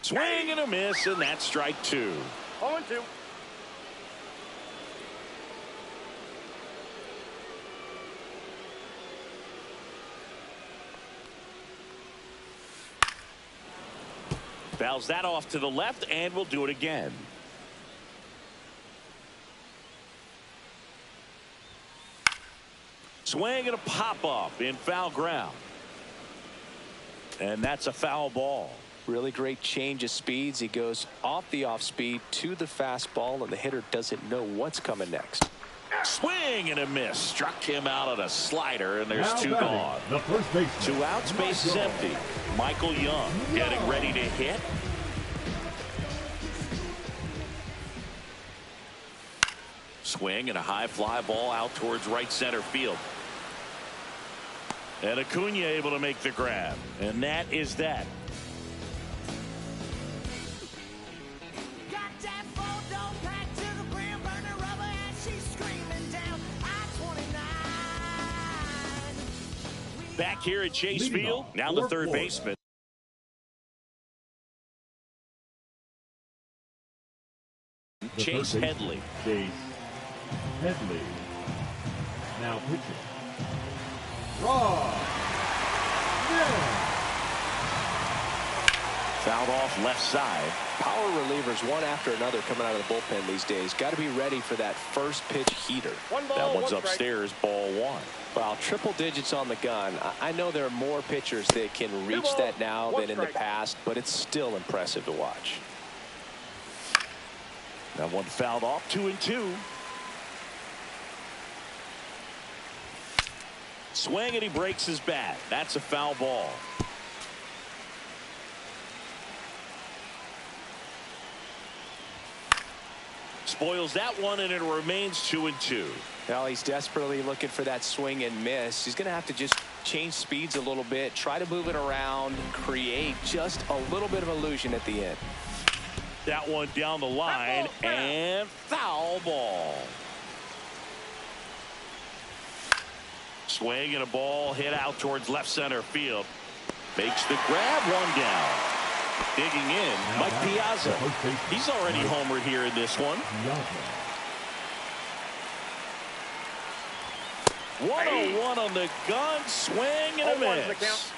Swing and a miss, and that's strike 2. 0-2. Fouls that off to the left, and we'll do it again. Swing and a pop-up in foul ground. And that's a foul ball. Really great change of speeds. He goes off the off-speed to the fastball, and the hitter doesn't know what's coming next. Swing and a miss. Struck him out on a slider, and there's Now two batting, gone. the first baseman. 2 outs, base is empty. Michael Young getting ready to hit. Swing and a high fly ball out towards right center field. And Acuna able to make the grab. And that is that. Back here at Chase Field, now the third baseman. Chase Headley. Chase Headley. Now pitching. Raw. Yeah. Fouled off left side. Power relievers one after another coming out of the bullpen these days. Got to be ready for that first pitch heater. That one's upstairs, ball 1. Well, triple digits on the gun. I know there are more pitchers that can reach that now than in the past, but it's still impressive to watch. That one fouled off, 2-2. Swing and he breaks his bat. That's a foul ball. Spoils that one, and it remains 2-2. Well, he's desperately looking for that swing and miss. He's going to have to just change speeds a little bit, try to move it around, create just a little bit of illusion at the end. That one down the line, and foul ball. Swing and a ball hit out towards left center field. Makes the grab, one down. Digging in, Mike Piazza. He's already homered here in this one. 101 on the gun, swing and a miss.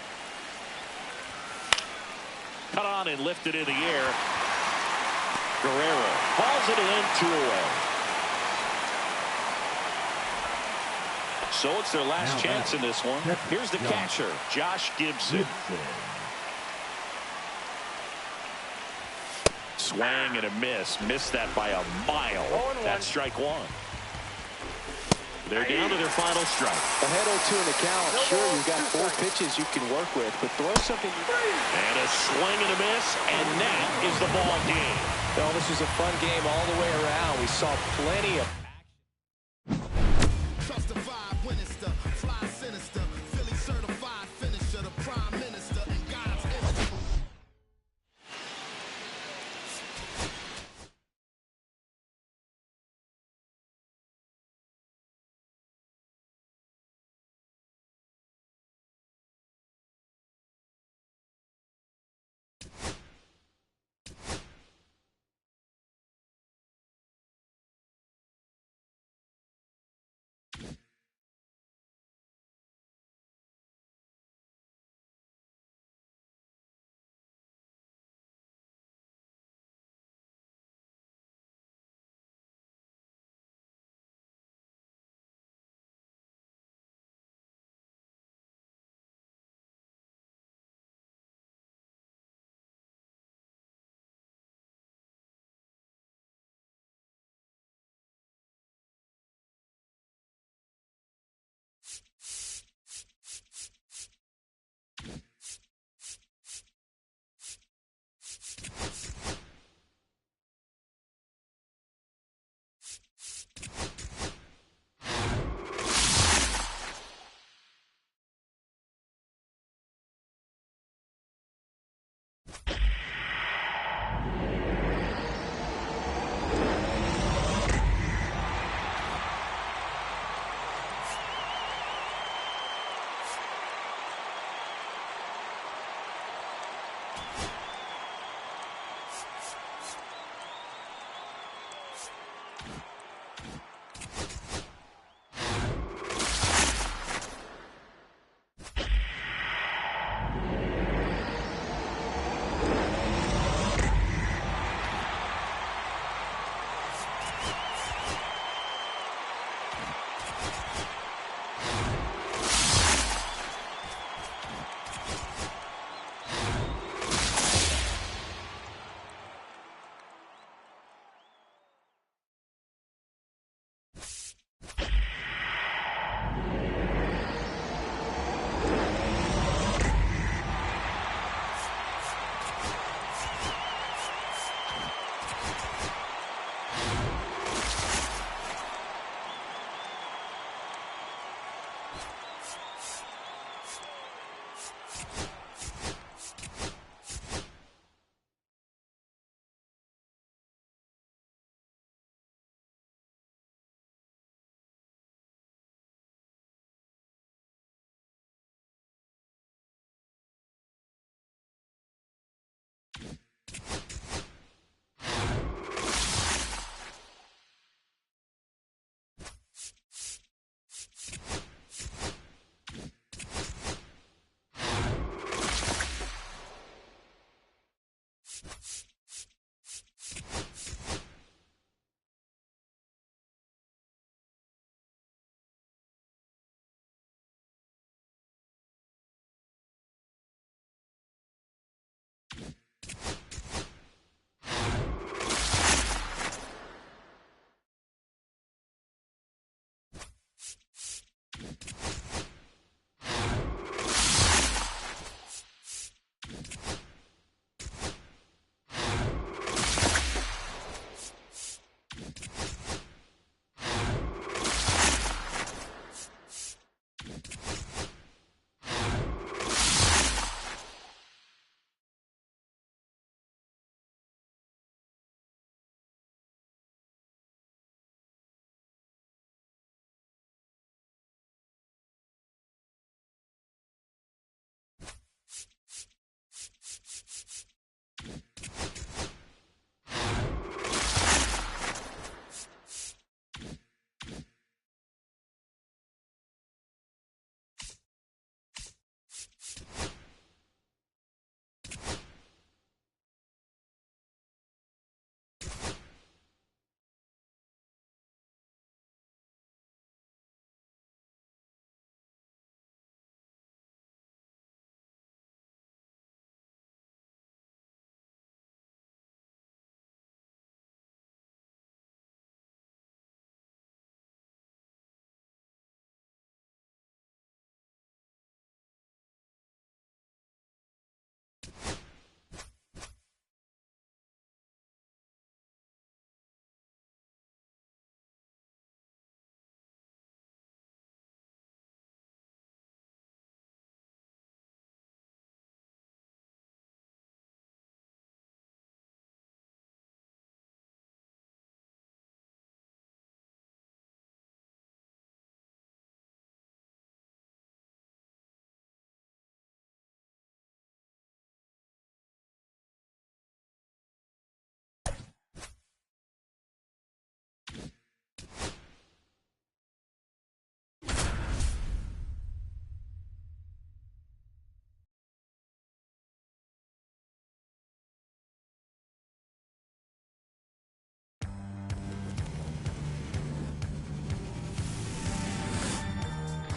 Cut on and lifted in the air. Guerrero balls it in, 2 away. So it's their last chance in this one. Here's the catcher, Josh Gibson. Swing and a miss. Missed that by a mile. That's strike 1. They're down to their final strike. Ahead 0-2 in the count. Sure, you've got 4 pitches you can work with, but throw something. And a swing and a miss, and that is the ball game. Well, this was a fun game all the way around. We saw plenty of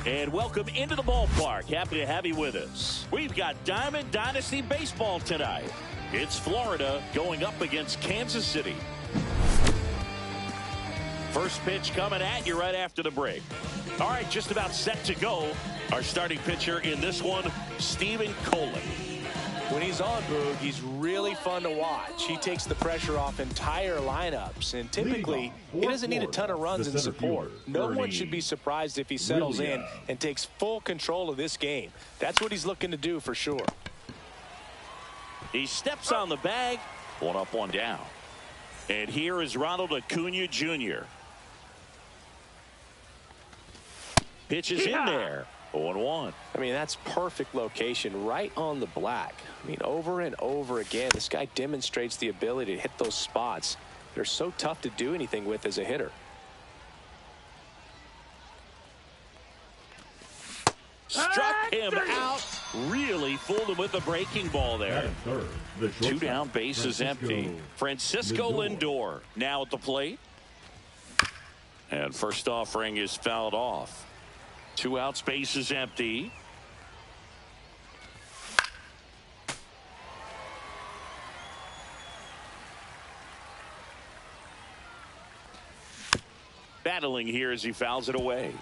And welcome into the ballpark. Happy to have you with us. We've got Diamond Dynasty Baseball tonight. It's Florida going up against Kansas City. First pitch coming at you right after the break. All right, just about set to go. Our starting pitcher in this one, Steven Colin. When he's on, Boog, he's really fun to watch. He takes the pressure off entire lineups, and typically he doesn't need a ton of runs in support. No one should be surprised if he settles in and takes full control of this game. That's what he's looking to do for sure. He steps on the bag. One up, one down. And here is Ronald Acuna Jr. Pitches in there. 0-1. I mean, that's perfect location right on the black. I mean, over and over again, this guy demonstrates the ability to hit those spots. They're so tough to do anything with as a hitter. Struck him out. Really fooled him with a breaking ball there. Two down, bases empty. Francisco Lindor now at the plate. And first offering is fouled off. 2 outs, bases empty. Battling here as he fouls it away.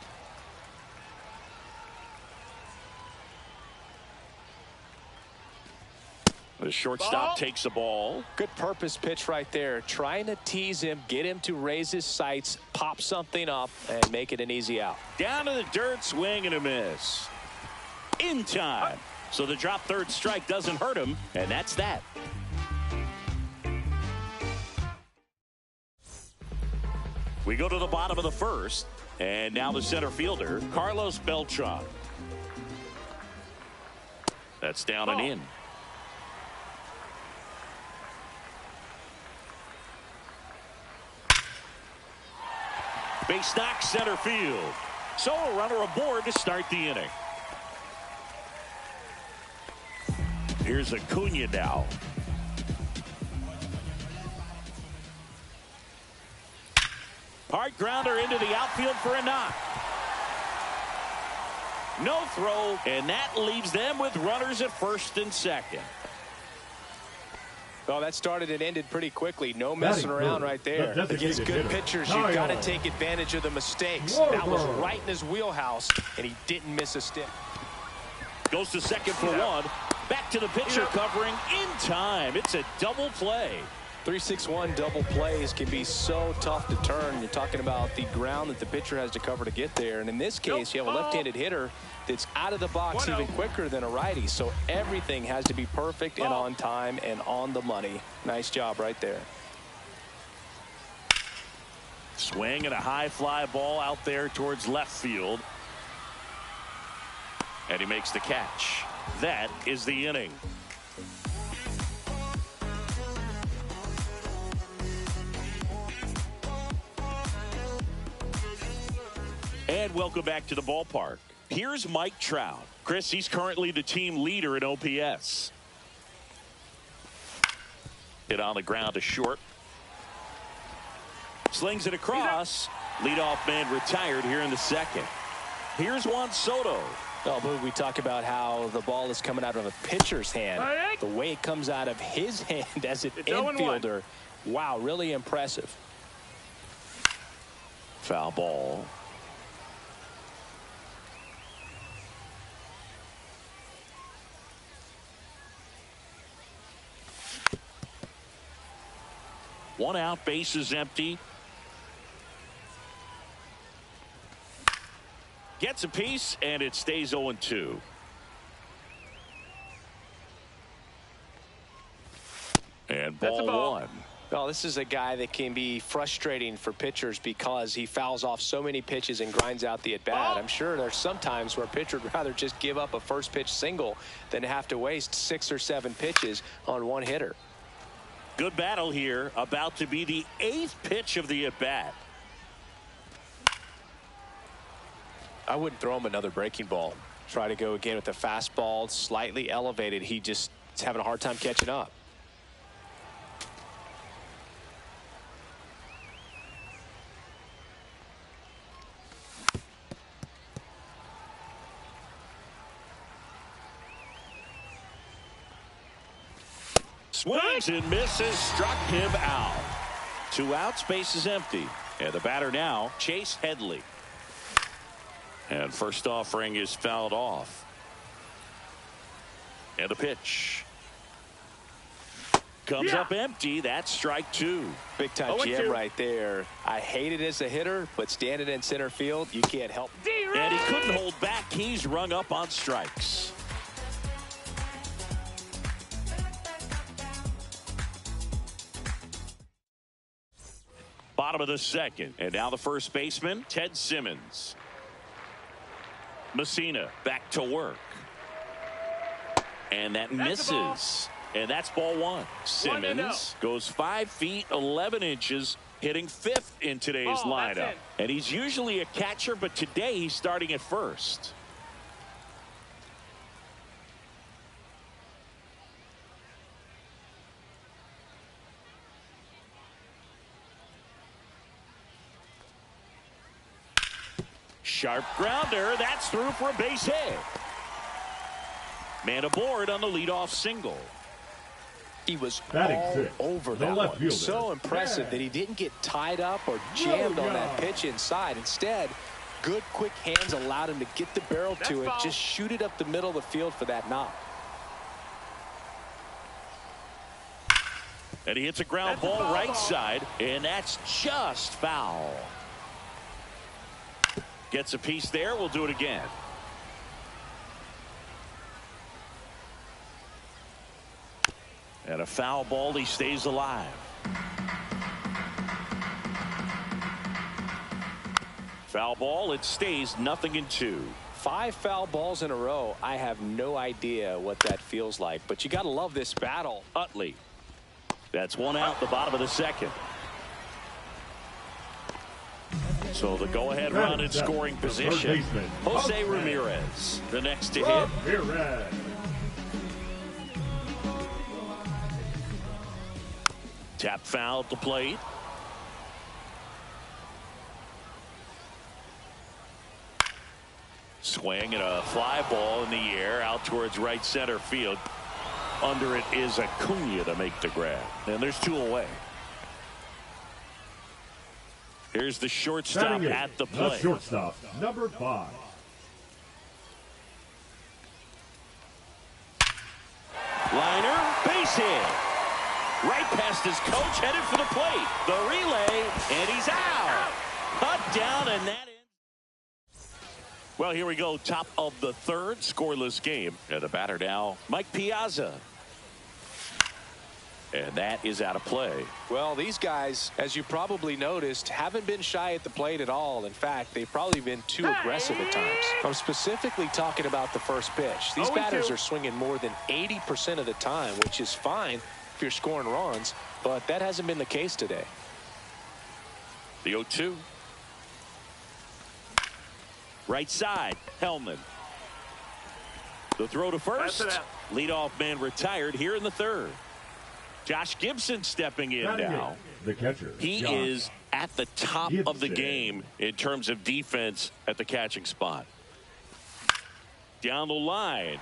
The shortstop takes the ball. Good purpose pitch right there. Trying to tease him, get him to raise his sights, pop something up, and make it an easy out. Down to the dirt, swing and a miss. In time. So the drop third strike doesn't hurt him, and that's that. We go to the bottom of the first, and now the center fielder, Carlos Beltran. That's down and in. Base knock, center field. So a runner aboard to start the inning. Here's Acuna now. Hard grounder into the outfield for a knock. No throw, and that leaves them with runners at first and second. Well, that started and ended pretty quickly. No messing around right there. Against good pitchers, you've got to take advantage of the mistakes. That was right in his wheelhouse, and he didn't miss a step. Goes to second for one. Back to the pitcher, covering in time. It's a double play. 3-6-1 double plays can be so tough to turn. You're talking about the ground that the pitcher has to cover to get there. And in this case, you have a left-handed hitter that's out of the box even quicker than a righty. So everything has to be perfect and on time and on the money. Nice job right there. Swing and a high fly ball out there towards left field. And he makes the catch. That is the inning. And welcome back to the ballpark. Here's Mike Trout. Chris, he's currently the team leader in OPS. Hit on the ground to short. Slings it across. Leadoff man retired here in the second. Here's Juan Soto. Well, Boog, we talk about how the ball is coming out of a pitcher's hand. The way it comes out of his hand as an infielder. Wow, really impressive. Foul ball. One out, bases empty. Gets a piece, and it stays 0-2. And ball one. Well, this is a guy that can be frustrating for pitchers because he fouls off so many pitches and grinds out the at-bat. I'm sure there's some times where a pitcher would rather just give up a first pitch single than have to waste 6 or 7 pitches on one hitter. Good battle here. About to be the 8th pitch of the at-bat. I wouldn't throw him another breaking ball. Try to go again with the fastball, slightly elevated. He just is having a hard time catching up. Swings and misses, struck him out. 2 outs, base is empty. And the batter now, Chase Headley. And first offering is fouled off. And the pitch comes up empty. That's strike 2. Big time jam right there. I hate it as a hitter, but standing in center field, you can't help. And he couldn't hold back. He's rung up on strikes. Bottom of the second. And now the first baseman, Ted Simmons. Messina back to work. And that misses. And that's ball 1. Simmons goes 5 feet 11 inches, hitting 5th in today's lineup. And he's usually a catcher, but today he's starting at first. Sharp grounder. That's through for a base hit. Man aboard on the leadoff single. He was all over that one. So impressive that he didn't get tied up or jammed on that pitch inside. Instead, good quick hands allowed him to get the barrel to it, just shoot it up the middle of the field for that knock. And he hits a ground ball right side, and that's just foul. Gets a piece there. We'll do it again. And a foul ball. He stays alive. Foul ball. It stays 0-2. 5 foul balls in a row. I have no idea what that feels like, but you got to love this battle. Utley. That's 1 out, the bottom of the second. So the go-ahead run in scoring position. Jose Ramirez, the next to hit. Tap foul at the plate. Swing and a fly ball in the air out towards right center field. Under it is Acuna to make the grab. And there's 2 away. Here's the shortstop at the plate. The shortstop, number 5. Liner, base hit. Right past his coach, headed for the plate. The relay, and he's out. Cut down, and that ends. Well, here we go. Top of the 3rd, scoreless game. And the batter now, Mike Piazza. And that is out of play. Well, these guys, as you probably noticed, haven't been shy at the plate at all. In fact, they've probably been too aggressive at times. I'm specifically talking about the first pitch. These batters are swinging more than 80% of the time, which is fine if you're scoring runs, but that hasn't been the case today. The 0-2. Right side, Hellman. The throw to first. Leadoff man retired here in the 3rd. Josh Gibson stepping in now. The catcher. He is at the top of the game in terms of defense at the catching spot. Down the line.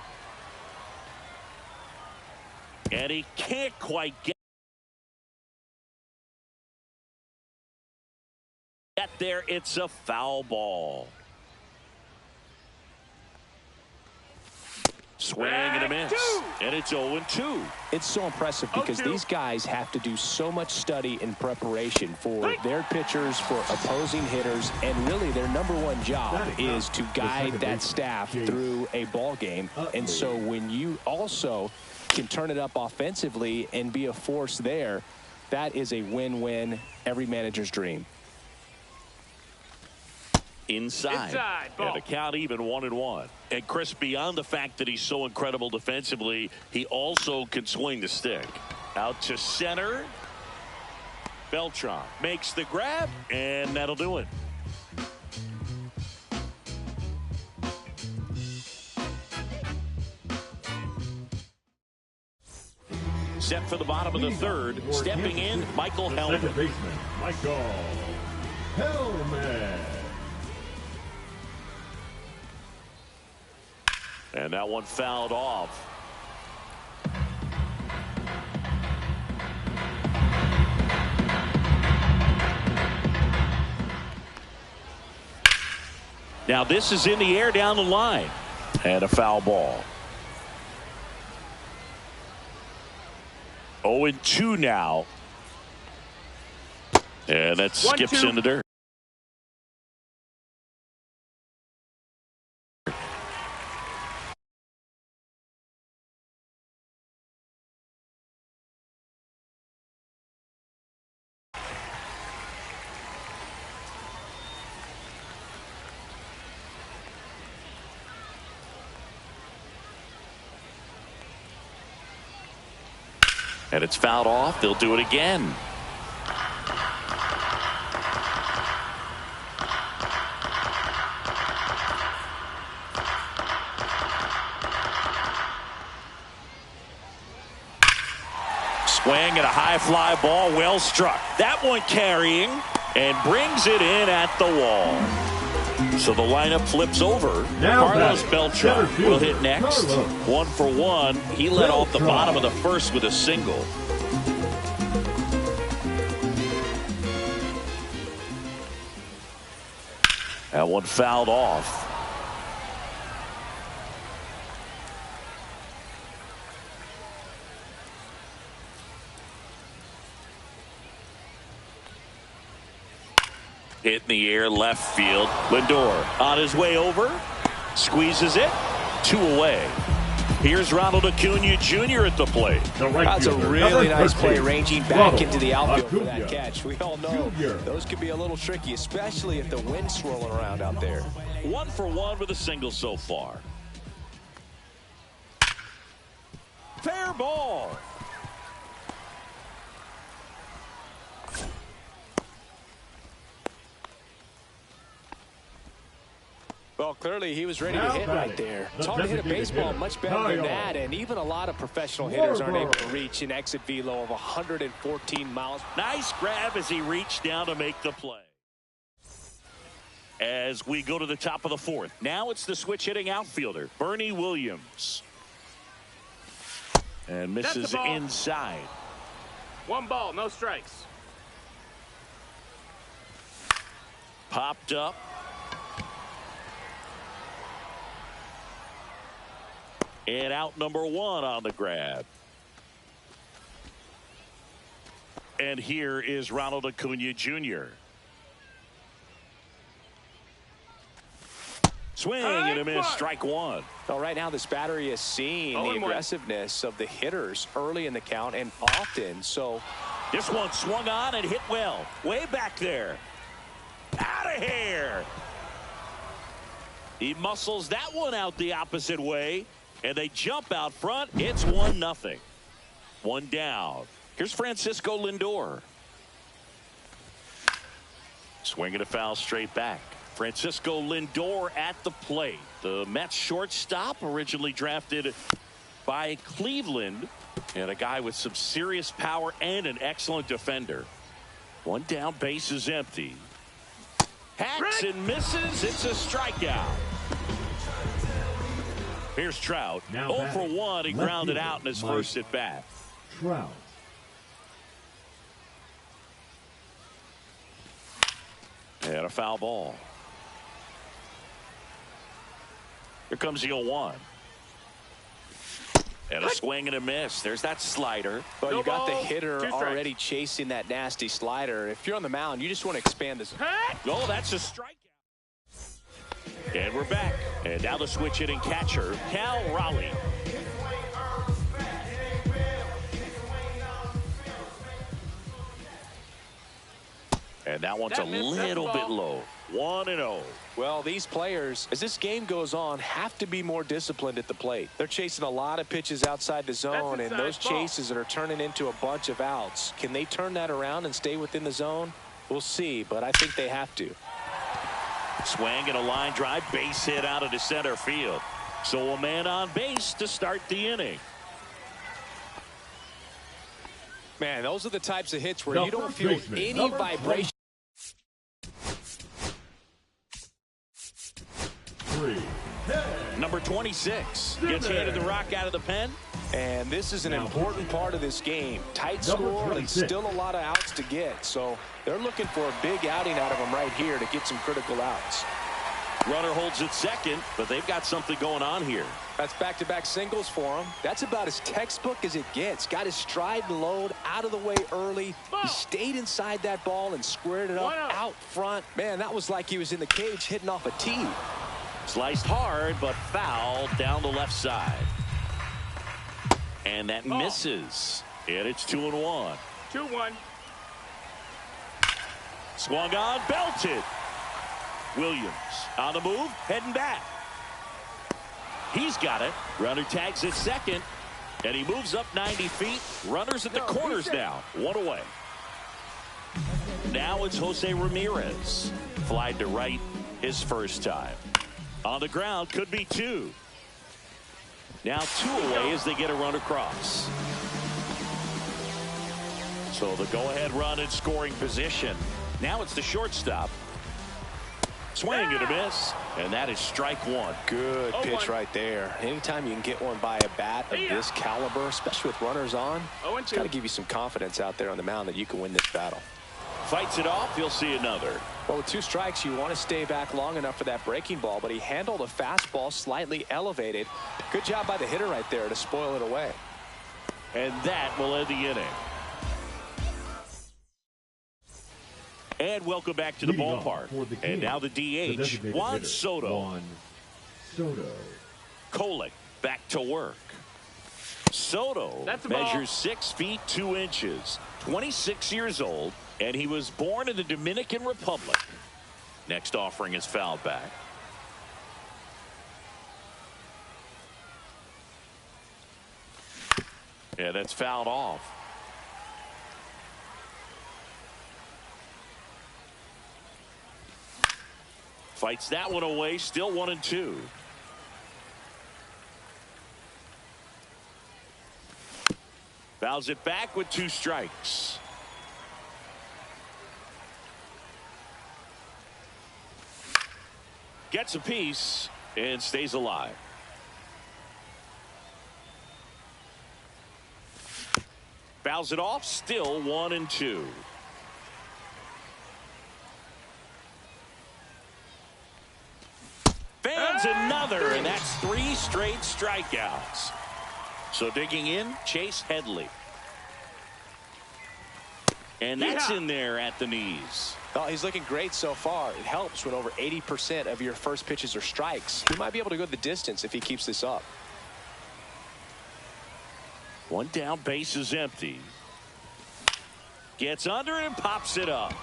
And he can't quite get there. It's a foul ball. Swing and a miss. And it's 0-2. It's so impressive because these guys have to do so much study and preparation for their pitchers, for opposing hitters, and really their #1 job is to guide that staff through a ball game. And so when you also can turn it up offensively and be a force there, that is a win-win, every manager's dream. Inside and the count even 1-1. And Chris, beyond the fact that he's so incredible defensively, he also can swing the stick. Out to center. Beltran makes the grab, and that'll do it. Set for the bottom of the 3rd. Stepping in, Michael Hellman. Second baseman, Michael Hellman. And that one fouled off. Now this is in the air down the line. And a foul ball. 0-2 now. And that skips in the dirt. And it's fouled off. They'll do it again. Swing and a high fly ball, well struck. That one carrying and brings it in at the wall. So the lineup flips over. Now Carlos Beltran will hit next. Carlos. 1 for 1. He led off the bottom of the first with a single. That one fouled off. Hit in the air, left field. Lindor on his way over. Squeezes it. 2 away. Here's Ronald Acuna Jr. at the plate. That's a really nice play, ranging back into the outfield for that catch. We all know those could be a little tricky, especially if the wind's swirling around out there. 1 for 1 with a single so far. Fair ball. Well, clearly he was ready to hit right there. It's hard to hit a baseball much better than that, and even a lot of professional hitters aren't able to reach an exit velo of 114 miles. Nice grab as he reached down to make the play. As we go to the top of the 4th. Now it's the switch hitting outfielder, Bernie Williams. And misses inside. 1 ball, no strikes. Popped up. And out number 1 on the grab. And here is Ronald Acuna Jr. Swing and a miss, strike 1. Well, right now this battery is seeing the aggressiveness of the hitters early in the count and often. So this one swung on and hit well. Way back there. Out of here. He muscles that one out the opposite way. And they jump out front. It's 1-0. 1 down. Here's Francisco Lindor. Swinging a foul straight back. Francisco Lindor at the plate. The Mets shortstop, originally drafted by Cleveland. And a guy with some serious power and an excellent defender. 1 down, base is empty. Hacks and misses. It's a strikeout. Here's Trout. 0 for 1. He grounded out in his first at bat. Trout. And a foul ball. Here comes the 0-1. And a swing and a miss. There's that slider. Well, you got the hitter already chasing that nasty slider. If you're on the mound, you just want to expand this. Oh, that's a strikeout. And we're back. And now the switch hitting catcher, Cal Raleigh. And that one's a little bit low. 1-0. Well, these players, as this game goes on, have to be more disciplined at the plate. They're chasing a lot of pitches outside the zone, and those chases that are turning into a bunch of outs. Can they turn that around and stay within the zone? We'll see, but I think they have to. Swing and a line drive, base hit out of the center field. So a man on base to start the inning. Man, those are the types of hits where you don't feel any vibration. Number 26 gets handed the rock out of the pen. And this is an important part of this game. Tight score and still a lot of outs to get. So they're looking for a big outing out of him right here to get some critical outs. Runner holds at second, but they've got something going on here. That's back-to-back singles for him. That's about as textbook as it gets. Got his stride and load out of the way early. He stayed inside that ball and squared it up out front. Man, that was like he was in the cage hitting off a tee. Sliced hard, but foul down the left side. And that misses. And it's 2-1. 2-1. Swung on, belted. Williams on the move, heading back. He's got it. Runner tags at second, and he moves up 90 feet. Runners at the corners now. One away. Now it's Jose Ramirez. Flied to right his first time. On the ground, could be two. Now 2 away as they get a run across. So the go-ahead run in scoring position. Now it's the shortstop. Swing and a miss, and that is strike one. Good pitch right there. Anytime you can get one by a bat of this caliber, especially with runners on, it's got to give you some confidence out there on the mound that you can win this battle. Fights it off, you'll see another. Well, with 2 strikes, you want to stay back long enough for that breaking ball, but he handled a fastball slightly elevated. Good job by the hitter right there to spoil it away. And that will end the inning. And welcome back to the ballpark. And now the DH, Juan Soto. Juan Soto. Kolek back to work. Soto measures 6 feet 2 inches, 26 years old, and he was born in the Dominican Republic. Next offering is fouled back. Yeah, that's fouled off. Fights that one away, still 1-2. Fouls it back with 2 strikes. Gets a piece and stays alive. Fouls it off, still 1-2. Fans another, and that's 3 straight strikeouts. So digging in, Chase Headley. And that's in there at the knees. Oh, he's looking great so far. It helps when over 80% of your first pitches are strikes. He might be able to go the distance if he keeps this up. 1 down, base is empty. Gets under and pops it up.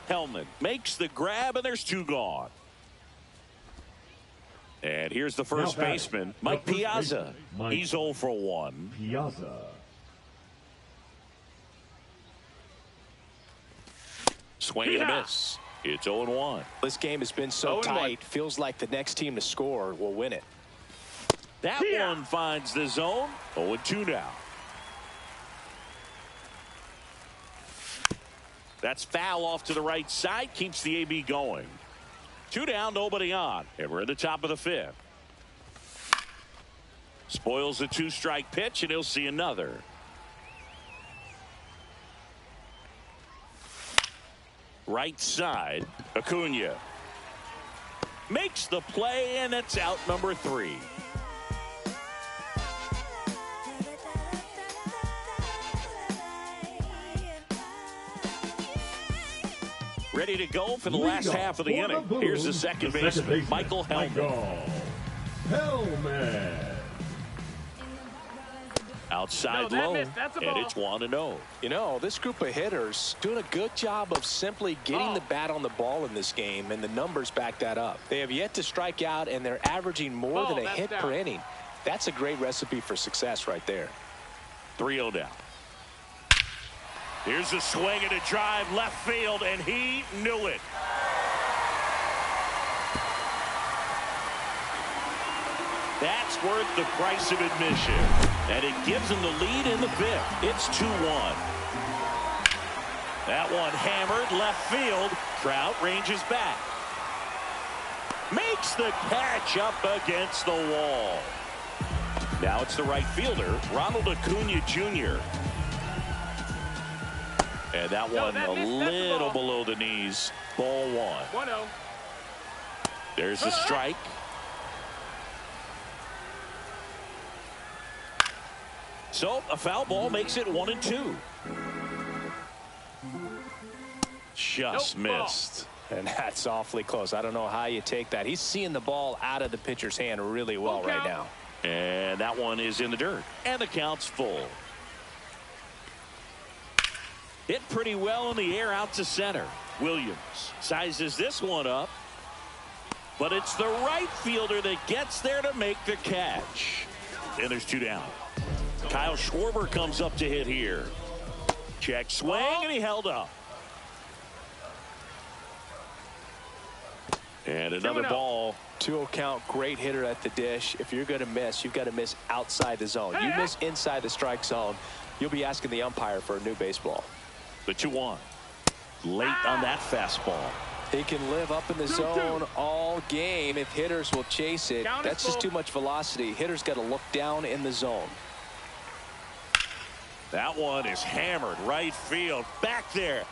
Hellman makes the grab, and there's 2 gone. And here's the first baseman, Mike Piazza. He's 0 for 1. Piazza. Swing and a miss. It's 0-1. This game has been so tight. Feels like the next team to score will win it. That one finds the zone. 0-2 now. That's foul off to the right side. Keeps the AB going. 2 down, nobody on. And we're at the top of the 5th. Spoils the 2-strike pitch, and he'll see another. Right side, Acuna. Makes the play, and it's out number 3. Ready to go for the last half of the inning. Here's the second baseman, Michael Hellman. Outside low, and it's 1-0. You know, this group of hitters doing a good job of simply getting the bat on the ball in this game, and the numbers back that up. They have yet to strike out, and they're averaging more than a hit per inning. That's a great recipe for success right there. 3-0 down. Here's a swing and a drive left field, and he knew it. That's worth the price of admission. And it gives him the lead in the 5th. It's 2-1. That one hammered left field. Trout ranges back. Makes the catch up against the wall. Now it's the right fielder, Ronald Acuna Jr. And that one a little below the knees. Ball 1. 1-0. There's a strike. So a foul ball makes it 1-2. Just missed. And that's awfully close. I don't know how you take that. He's seeing the ball out of the pitcher's hand really well right now. And that one is in the dirt. And the count's full. Hit pretty well in the air out to center. Williams sizes this one up. But it's the right fielder that gets there to make the catch. And there's 2 down. Kyle Schwarber comes up to hit here. Check swing, and he held up. And another ball. 2-0 count, great hitter at the dish. If you're going to miss, you've got to miss outside the zone. You miss inside the strike zone, you'll be asking the umpire for a new baseball. The 2-1. Late on that fastball. He can live up in the zone all game if hitters will chase it. That's just too much velocity. Hitters got to look down in the zone. That one is hammered right field. Back there.